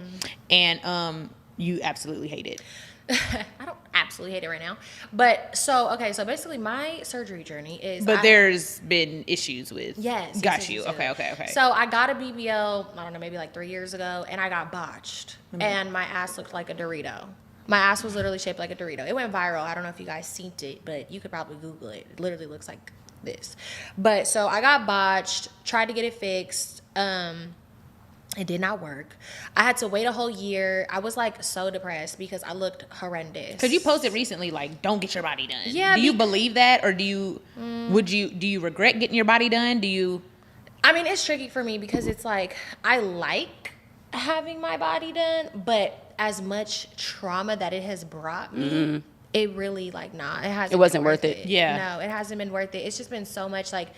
and you absolutely hate it. I don't absolutely hate it right now. But so basically my surgery journey is there's been issues with Yes. you. Okay. So I got a BBL, I don't know, maybe like 3 years ago, and I got botched. And my ass looked like a Dorito. My ass was literally shaped like a Dorito. It went viral. I don't know if you guys seen it, but you could probably Google it. It literally looks like this. But so I got botched, tried to get it fixed. It did not work. I had to wait a whole year. I was like so depressed because I looked horrendous. Because you posted recently like, don't get your body done. Yeah. Do you believe that, or do you regret getting your body done? I mean, it's tricky for me because it's like I like having my body done, but as much trauma that it has brought me, it really it wasn't worth it. Yeah. No, it hasn't been worth it. It's just been so much like.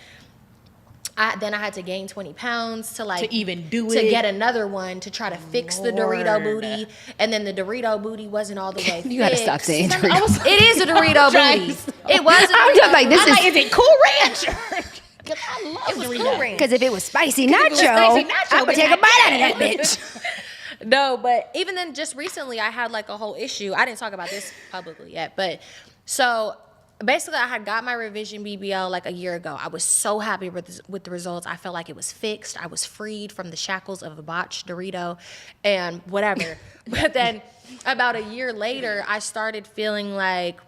Then I had to gain 20 pounds to even do to it. get another one to try to fix the Dorito booty, and then the Dorito booty wasn't all the way fixed. You gotta stop saying Dorito. It is a Dorito booty. It was. I'm just like, this is it Cool Ranch? It was Cool Ranch. Because if it was spicy nacho, I would take a bite out of that bitch. No, but even then, just recently, I had like a whole issue. I didn't talk about this publicly yet, but so basically, I had got my revision BBL like a year ago. I was so happy with the results. I felt like it was fixed. I was freed from the shackles of a botched Dorito and whatever. But then about a year later, I started feeling like,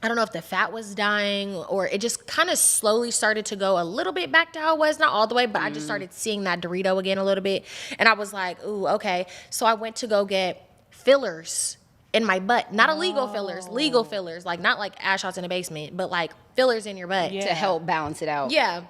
I don't know if the fat was dying or it just kind of slowly started to go a little bit back to how it was, not all the way, but I just started seeing that Dorito again a little bit. And I was like, ooh, okay. So I went to go get fillers in my butt. Not illegal fillers, legal fillers. Like not like ass shots in the basement, but like fillers in your butt. To help balance it out. Yeah.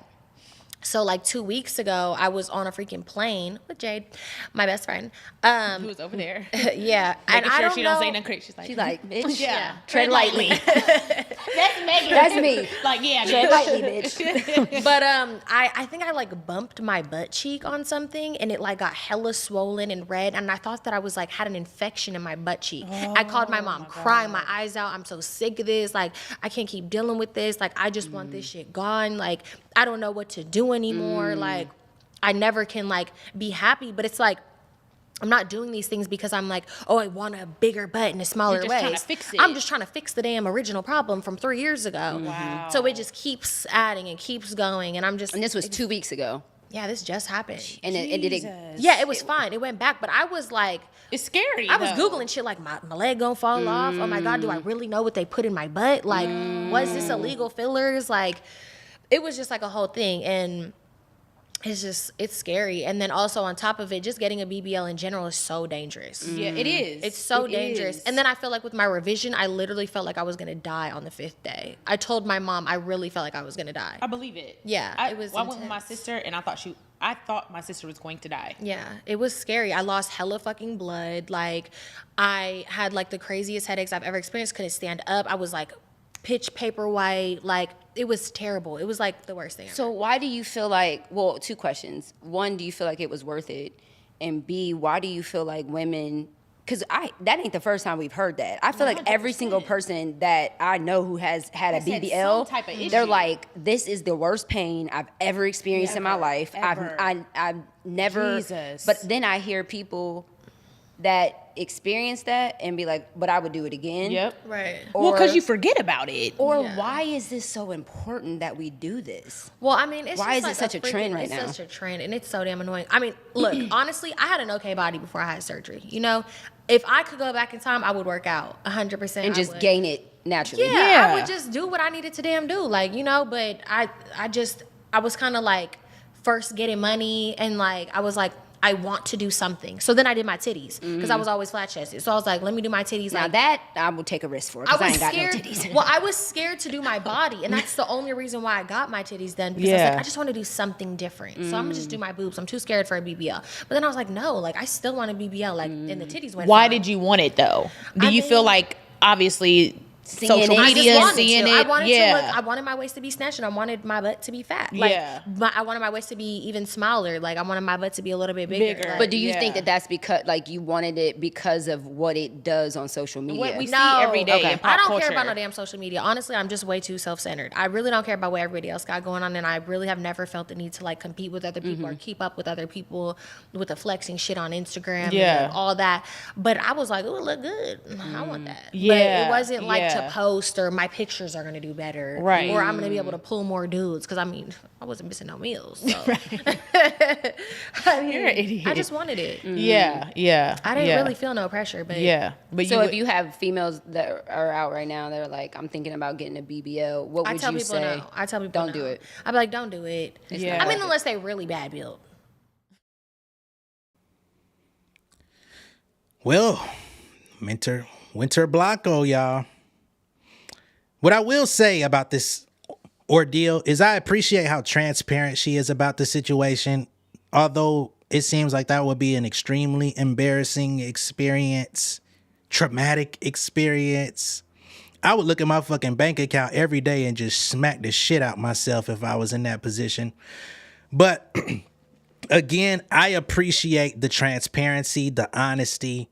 So like 2 weeks ago, I was on a freaking plane with Jade, my best friend. Who was over there? Yeah, Making and I sure don't she know. don't say nothing crazy. She's like, bitch. yeah, Tread lightly. That's Megan. That's me. Like, yeah, Tread lightly, bitch. But I think I like bumped my butt cheek on something, and it like got hella swollen and red, and I thought that I was like had an infection in my butt cheek. I called my mom, crying my eyes out. I'm so sick of this. Like, I can't keep dealing with this. Like, I just want this shit gone. Like, I don't know what to do anymore. Like, I never can like be happy. But it's like, I'm not doing these things because I'm like, oh, I want a bigger butt in a smaller just waist. trying to fix it. I'm just trying to fix the damn original problem from 3 years ago. Wow. So it just keeps adding and keeps going, and I'm just. And this was 2 weeks ago. Yeah, this just happened. And it did it. Yeah, it was fine. It went back, but I was like, it's scary. I was though. Googling shit like, my leg gonna fall off. Oh my God, do I really know what they put in my butt? Like, was this illegal fillers? Like, it was just like a whole thing. And it's scary. And then also on top of it, just getting a BBL in general is so dangerous. Yeah, it is. It's so It dangerous. is. And then I feel like with my revision, I literally felt like I was gonna die on the 5th day. I told my mom I really felt like I was gonna die. I believe it. Yeah, I it was went with my intense. sister, and I thought my sister was going to die. Yeah, it was scary. I lost hella fucking blood. Like, I had like the craziest headaches I've ever experienced. Couldn't stand up. I was like pitch paper white. Like, it was terrible. It was like the worst thing ever. So why do you feel like, well, 2 questions. One, do you feel like it was worth it? And B, why do you feel like women, because that ain't the first time we've heard that. I feel like every single person that I know who has had a had BBL, some type of issue. they're like, this is the worst pain I've ever experienced in my life. ever. I've never, Jesus. but then I hear people that experience that and be like, but I would do it again. Yep. Right. Well, because you forget about it. Or why is this so important that we do this? Well, I mean, it's Why just is it such a trend right now? It's such a trend, and it's so damn annoying. I mean, look, honestly, I had an okay body before I had surgery. You know, if I could go back in time, I would work out 100%. And just gain it naturally. Yeah, I would just do what I needed to damn do, like, you know. But I was kind of like first getting money, and like I was like, I want to do something. So then I did my titties because I was always flat chested. So I was like, let me do my titties. Now like, that I would take a risk for because I ain't got no titties. Well, I was scared to do my body, and that's the only reason why I got my titties done, because I was like, I just want to do something different. So I'm gonna just do my boobs. I'm too scared for a BBL. But then I was like, no, like I still want a BBL, like, and the titties went. Why fine. did you want it though? Do I you feel mean- like obviously Seeing social it. I just media, wanted seeing to. it? I wanted to yeah. look. I wanted my waist to be snatched, and I wanted my butt to be fat. Like, Yeah. I wanted my waist to be even smaller. Like, I wanted my butt to be a little bit bigger. Bigger. Like, But do you Yeah. think that that's because, like, you wanted it because of what it does on social media? What we see No. every day Okay. in pop I don't culture. care about no damn social media. Honestly, I'm just way too self-centered. I really don't care about what everybody else got going on, and I really have never felt the need to like compete with other people or keep up with other people with the flexing shit on Instagram Yeah. and all that. But I was like, oh, it look good. I want that. Yeah. But it wasn't like Yeah. to post or my pictures are gonna do better. Right. Or I'm gonna be able to pull more dudes. Cause I mean, I wasn't missing no meals. So. I mean, You're an idiot. I just wanted it. Yeah, yeah. I didn't yeah. really feel no pressure, but Yeah, but So you if you have females that are out right now, they're like, I'm thinking about getting a BBL. What I would tell you people say? no. I tell people Don't do no. it. I'd be like, don't do it. Yeah. I mean, unless they really bad built. Well, winter Blanco, y'all. What I will say about this ordeal is I appreciate how transparent she is about the situation, although it seems like that would be an extremely embarrassing experience, traumatic experience. I would look at my fucking bank account every day and just smack the shit out myself if I was in that position. But again, I appreciate the transparency, the honesty,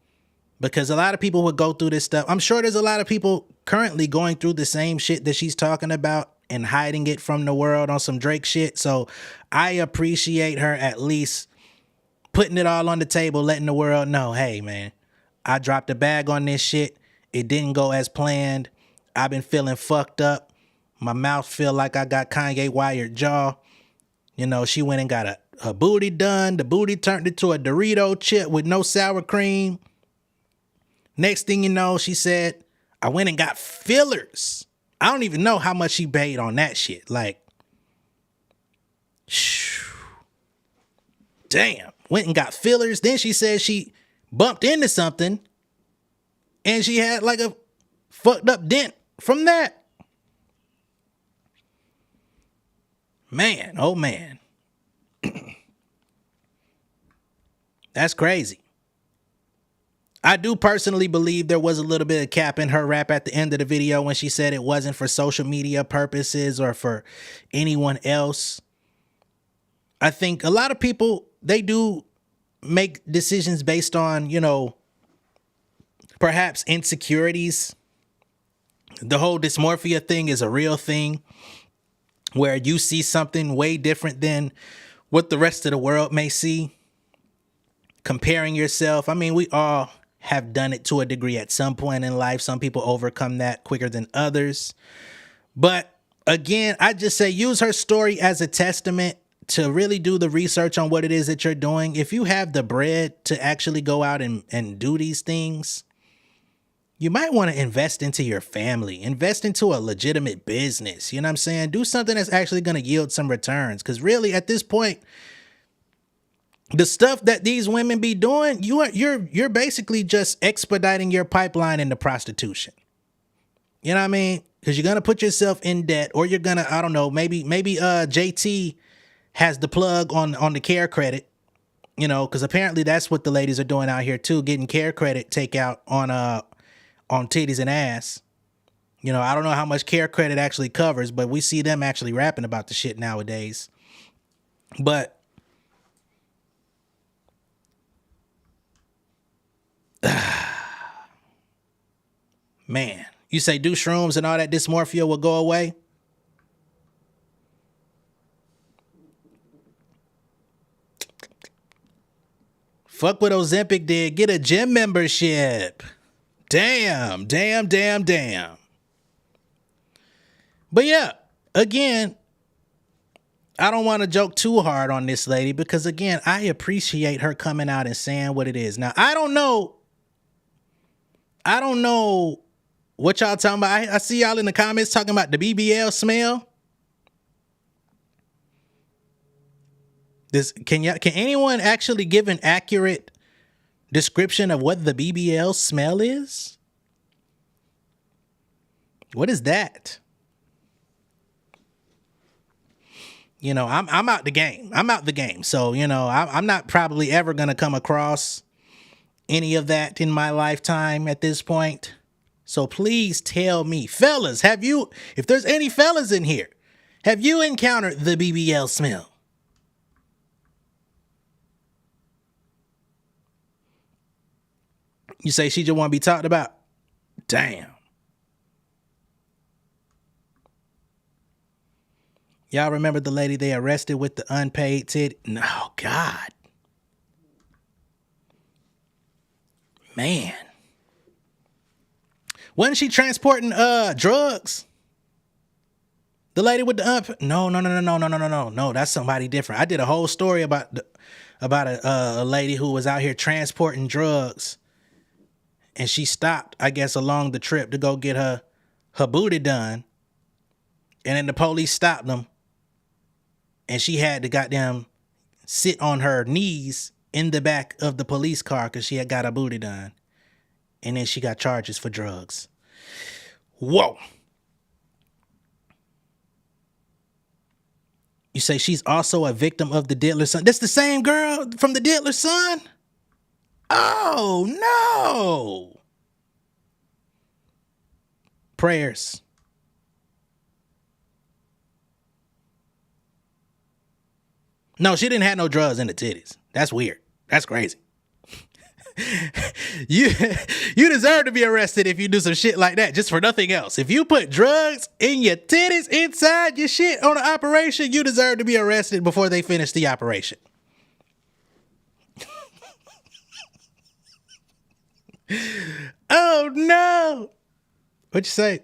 because a lot of people would go through this stuff. I'm sure there's a lot of people currently going through the same shit that she's talking about and hiding it from the world on some Drake shit. So I appreciate her at least putting it all on the table, letting the world know, hey, man, I dropped a bag on this shit. It didn't go as planned. I've been feeling fucked up. My mouth feel like I got Kanye wired jaw. You know, she went and got her booty done. The booty turned into a Dorito chip with no sour cream. Next thing you know, she said, I went and got fillers. I don't even know how much she paid on that shit. Like, damn. Went and got fillers. Then she said she bumped into something and she had like a fucked up dent from that. Man, oh man. That's crazy. I do personally believe there was a little bit of cap in her rap at the end of the video when she said it wasn't for social media purposes or for anyone else. I think a lot of people, they do make decisions based on, you know, perhaps insecurities. The whole dysmorphia thing is a real thing where you see something way different than what the rest of the world may see. Comparing yourself. I mean, we all have done it to a degree at some point in life. Some people overcome that quicker than others. But again, I just say use her story as a testament to really do the research on what it is that you're doing. If you have the bread to actually go out and do these things, you might want to invest into your family, invest into a legitimate business. You know what I'm saying? Do something that's actually going to yield some returns. Because really, at this point, the stuff that these women be doing, you're basically just expediting your pipeline into prostitution. You know what I mean? Because you're gonna put yourself in debt, or you're gonna, I don't know, maybe JT has the plug on the care credit. You know, because apparently that's what the ladies are doing out here too, getting care credit takeout on titties and ass. You know, I don't know how much care credit actually covers, but we see them actually rapping about the shit nowadays. But man, you say do shrooms and all that dysmorphia will go away? Fuck what Ozempic did. Get a gym membership. Damn. But yeah, again, I don't want to joke too hard on this lady because, again, I appreciate her coming out and saying what it is. Now, I don't know what y'all talking about. I see y'all in the comments talking about the BBL smell. Can anyone actually give an accurate description of what the BBL smell is? What is that? You know, I'm out the game. So, you know, I'm not probably ever going to come across any of that in my lifetime at this point. So please tell me, fellas, if there's any fellas in here, have you encountered the BBL smell? You say she just want to be talked about? Damn. Y'all remember the lady they arrested with the unpaid tit? No, God. Man. Wasn't she transporting drugs? The lady with the No, that's somebody different. I did a whole story about a lady who was out here transporting drugs, and she stopped, I guess, along the trip to go get her booty done, and then the police stopped them, and she had to goddamn sit on her knees in the back of the police car because she had got her booty done, and then she got charges for drugs. Whoa. You say she's also a victim of the Diddler Son. That's the same girl from the Diddler Son? Oh, no. Prayers. No, she didn't have no drugs in the titties. That's weird. That's crazy. You deserve to be arrested if you do some shit like that, just for nothing else. If you put drugs in your titties inside your shit on an operation, you deserve to be arrested before they finish the operation. Oh no. What'd you say?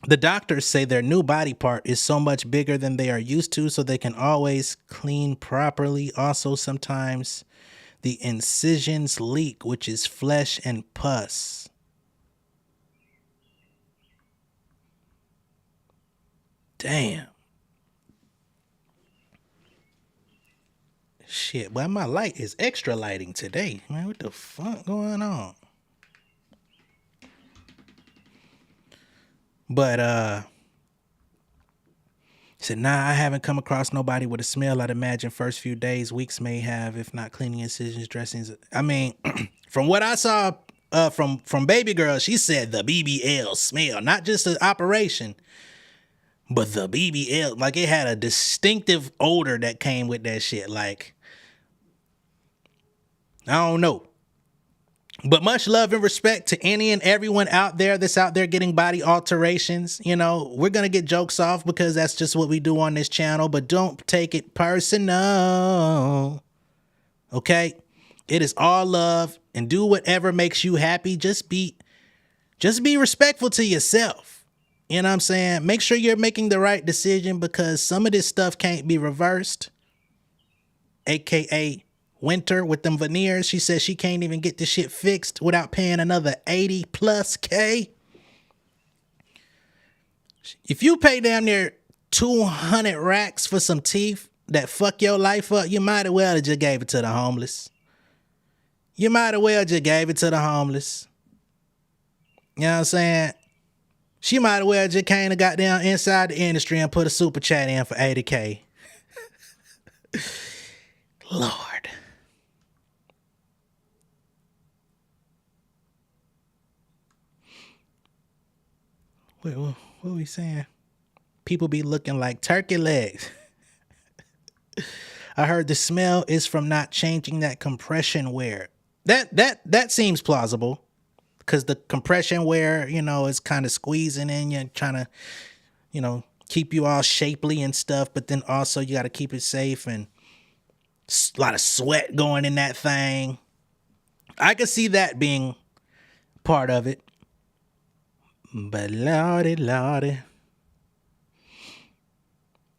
The doctors say their new body part is so much bigger than they are used to, so they can always clean properly. Also, sometimes the incisions leak, which is flesh and pus. Damn. Shit, well, my light is extra lighting today. Man, what the fuck going on? But, He said, nah, I haven't come across nobody with a smell. I'd imagine first few days, weeks may have, if not cleaning incisions, dressings. I mean, from what I saw from Baby Girl, she said the BBL smell, not just the operation, but the BBL. Like, it had a distinctive odor that came with that shit. Like, I don't know. But much love and respect to any and everyone out there that's out there getting body alterations. You know, we're going to get jokes off because that's just what we do on this channel, but don't take it personal. Okay? It is all love, and do whatever makes you happy. Just be respectful to yourself. You know what I'm saying? Make sure you're making the right decision, because some of this stuff can't be reversed. AKA Winter with them veneers. She says she can't even get this shit fixed without paying another 80 plus K. If you pay damn near 200 racks for some teeth that fuck your life up, you might as well have just gave it to the homeless. You might as well just gave it to the homeless. You know what I'm saying? She might as well just came and got down inside the industry and put a super chat in for 80K. Lord. Wait, what are we saying? People be looking like turkey legs. I heard the smell is from not changing that compression wear. That seems plausible, because the compression wear, you know, is kind of squeezing in you, trying to, you know, keep you all shapely and stuff. But then also you got to keep it safe, and a lot of sweat going in that thing. I could see that being part of it. But lordy.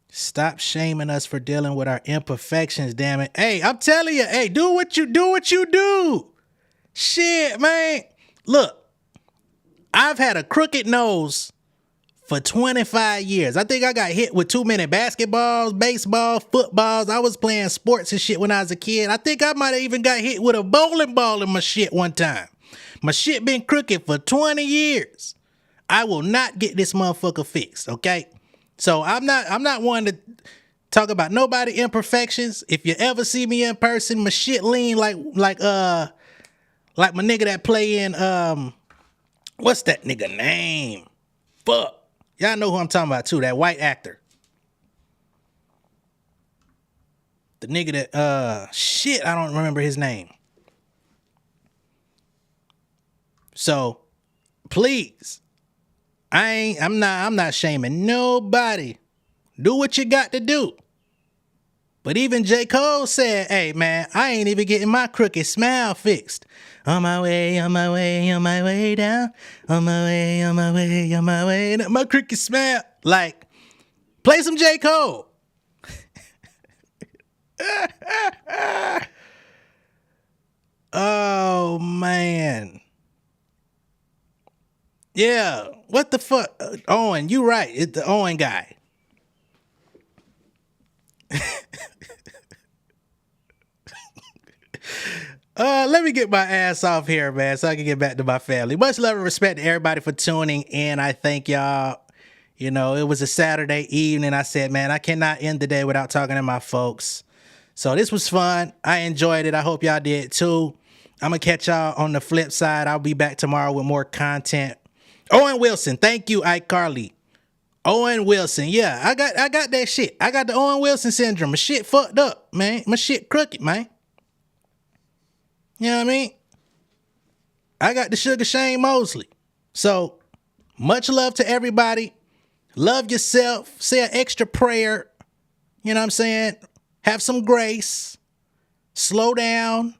Stop shaming us for dealing with our imperfections, damn it. Hey, I'm telling you, hey, do what you do. Shit, man. Look, I've had a crooked nose for 25 years. I think I got hit with too many basketballs, baseball, footballs. I was playing sports and shit when I was a kid. I think I might have even got hit with a bowling ball in my shit one time. My shit been crooked for 20 years. I will not get this motherfucker fixed, okay? So I'm not one to talk about nobody imperfections. If you ever see me in person, my shit lean like my nigga that play in what's that nigga name? Fuck. Y'all know who I'm talking about too, that white actor. The nigga that shit, I don't remember his name. So please, I'm not shaming nobody. Do what you got to do. But even J. Cole said, hey man, I ain't even getting my crooked smile fixed. On my way down. On my way down. My crooked smile. Like, play some J. Cole. Oh man. Yeah, what the fuck? Owen, you right. It's the Owen guy. Let me get my ass off here, man, so I can get back to my family. Much love and respect to everybody for tuning in. I thank y'all. You know, it was a Saturday evening. I said, man, I cannot end the day without talking to my folks. So this was fun. I enjoyed it. I hope y'all did too. I'm going to catch y'all on the flip side. I'll be back tomorrow with more content. Owen Wilson, thank you, iCarly. Owen Wilson, yeah, I got that shit. I got the Owen Wilson syndrome. My shit fucked up, man. My shit crooked, man. You know what I mean? I got the Sugar Shane Mosley. So, much love to everybody. Love yourself. Say an extra prayer. You know what I'm saying? Have some grace. Slow down.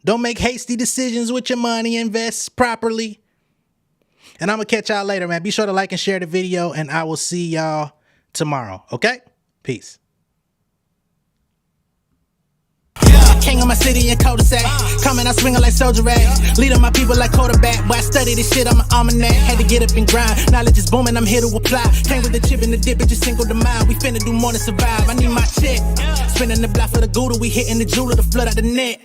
Don't make hasty decisions with your money. Invest properly. And I'm going to catch y'all later, man. Be sure to like and share the video, and I will see y'all tomorrow. Okay? Peace. King of my city in cul-de-sac. Coming, I swinging like soldier rags. Leading my people like quarterback. Boy, I study this shit, I'm an almanac. Had to get up and grind. Knowledge is booming, I'm here to apply. Came with the chip and the dip, it just single the mind. We finna do more than survive. I need my check. spinning the block for the Gouda, we hitting the jeweler to flood out the net.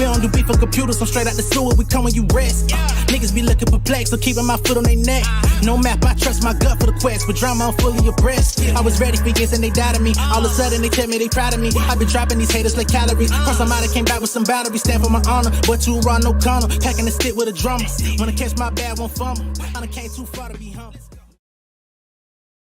We don't do beef on computers, I'm straight out the sewer, we come when you rest. Niggas be looking perplexed, so keeping my foot on their neck. No map, I trust my gut for the quest. With drama, I'm fully abreast. I was ready for years and they doubted me. All of a sudden they tell me they proud of me. I been dropping these haters like calories. Cross them out, I came back with some batteries. Stand for my honor, but too raw, no corner. Packing the stick with a drummer. Wanna catch my bad, won't fumble. I done came too far to be humble.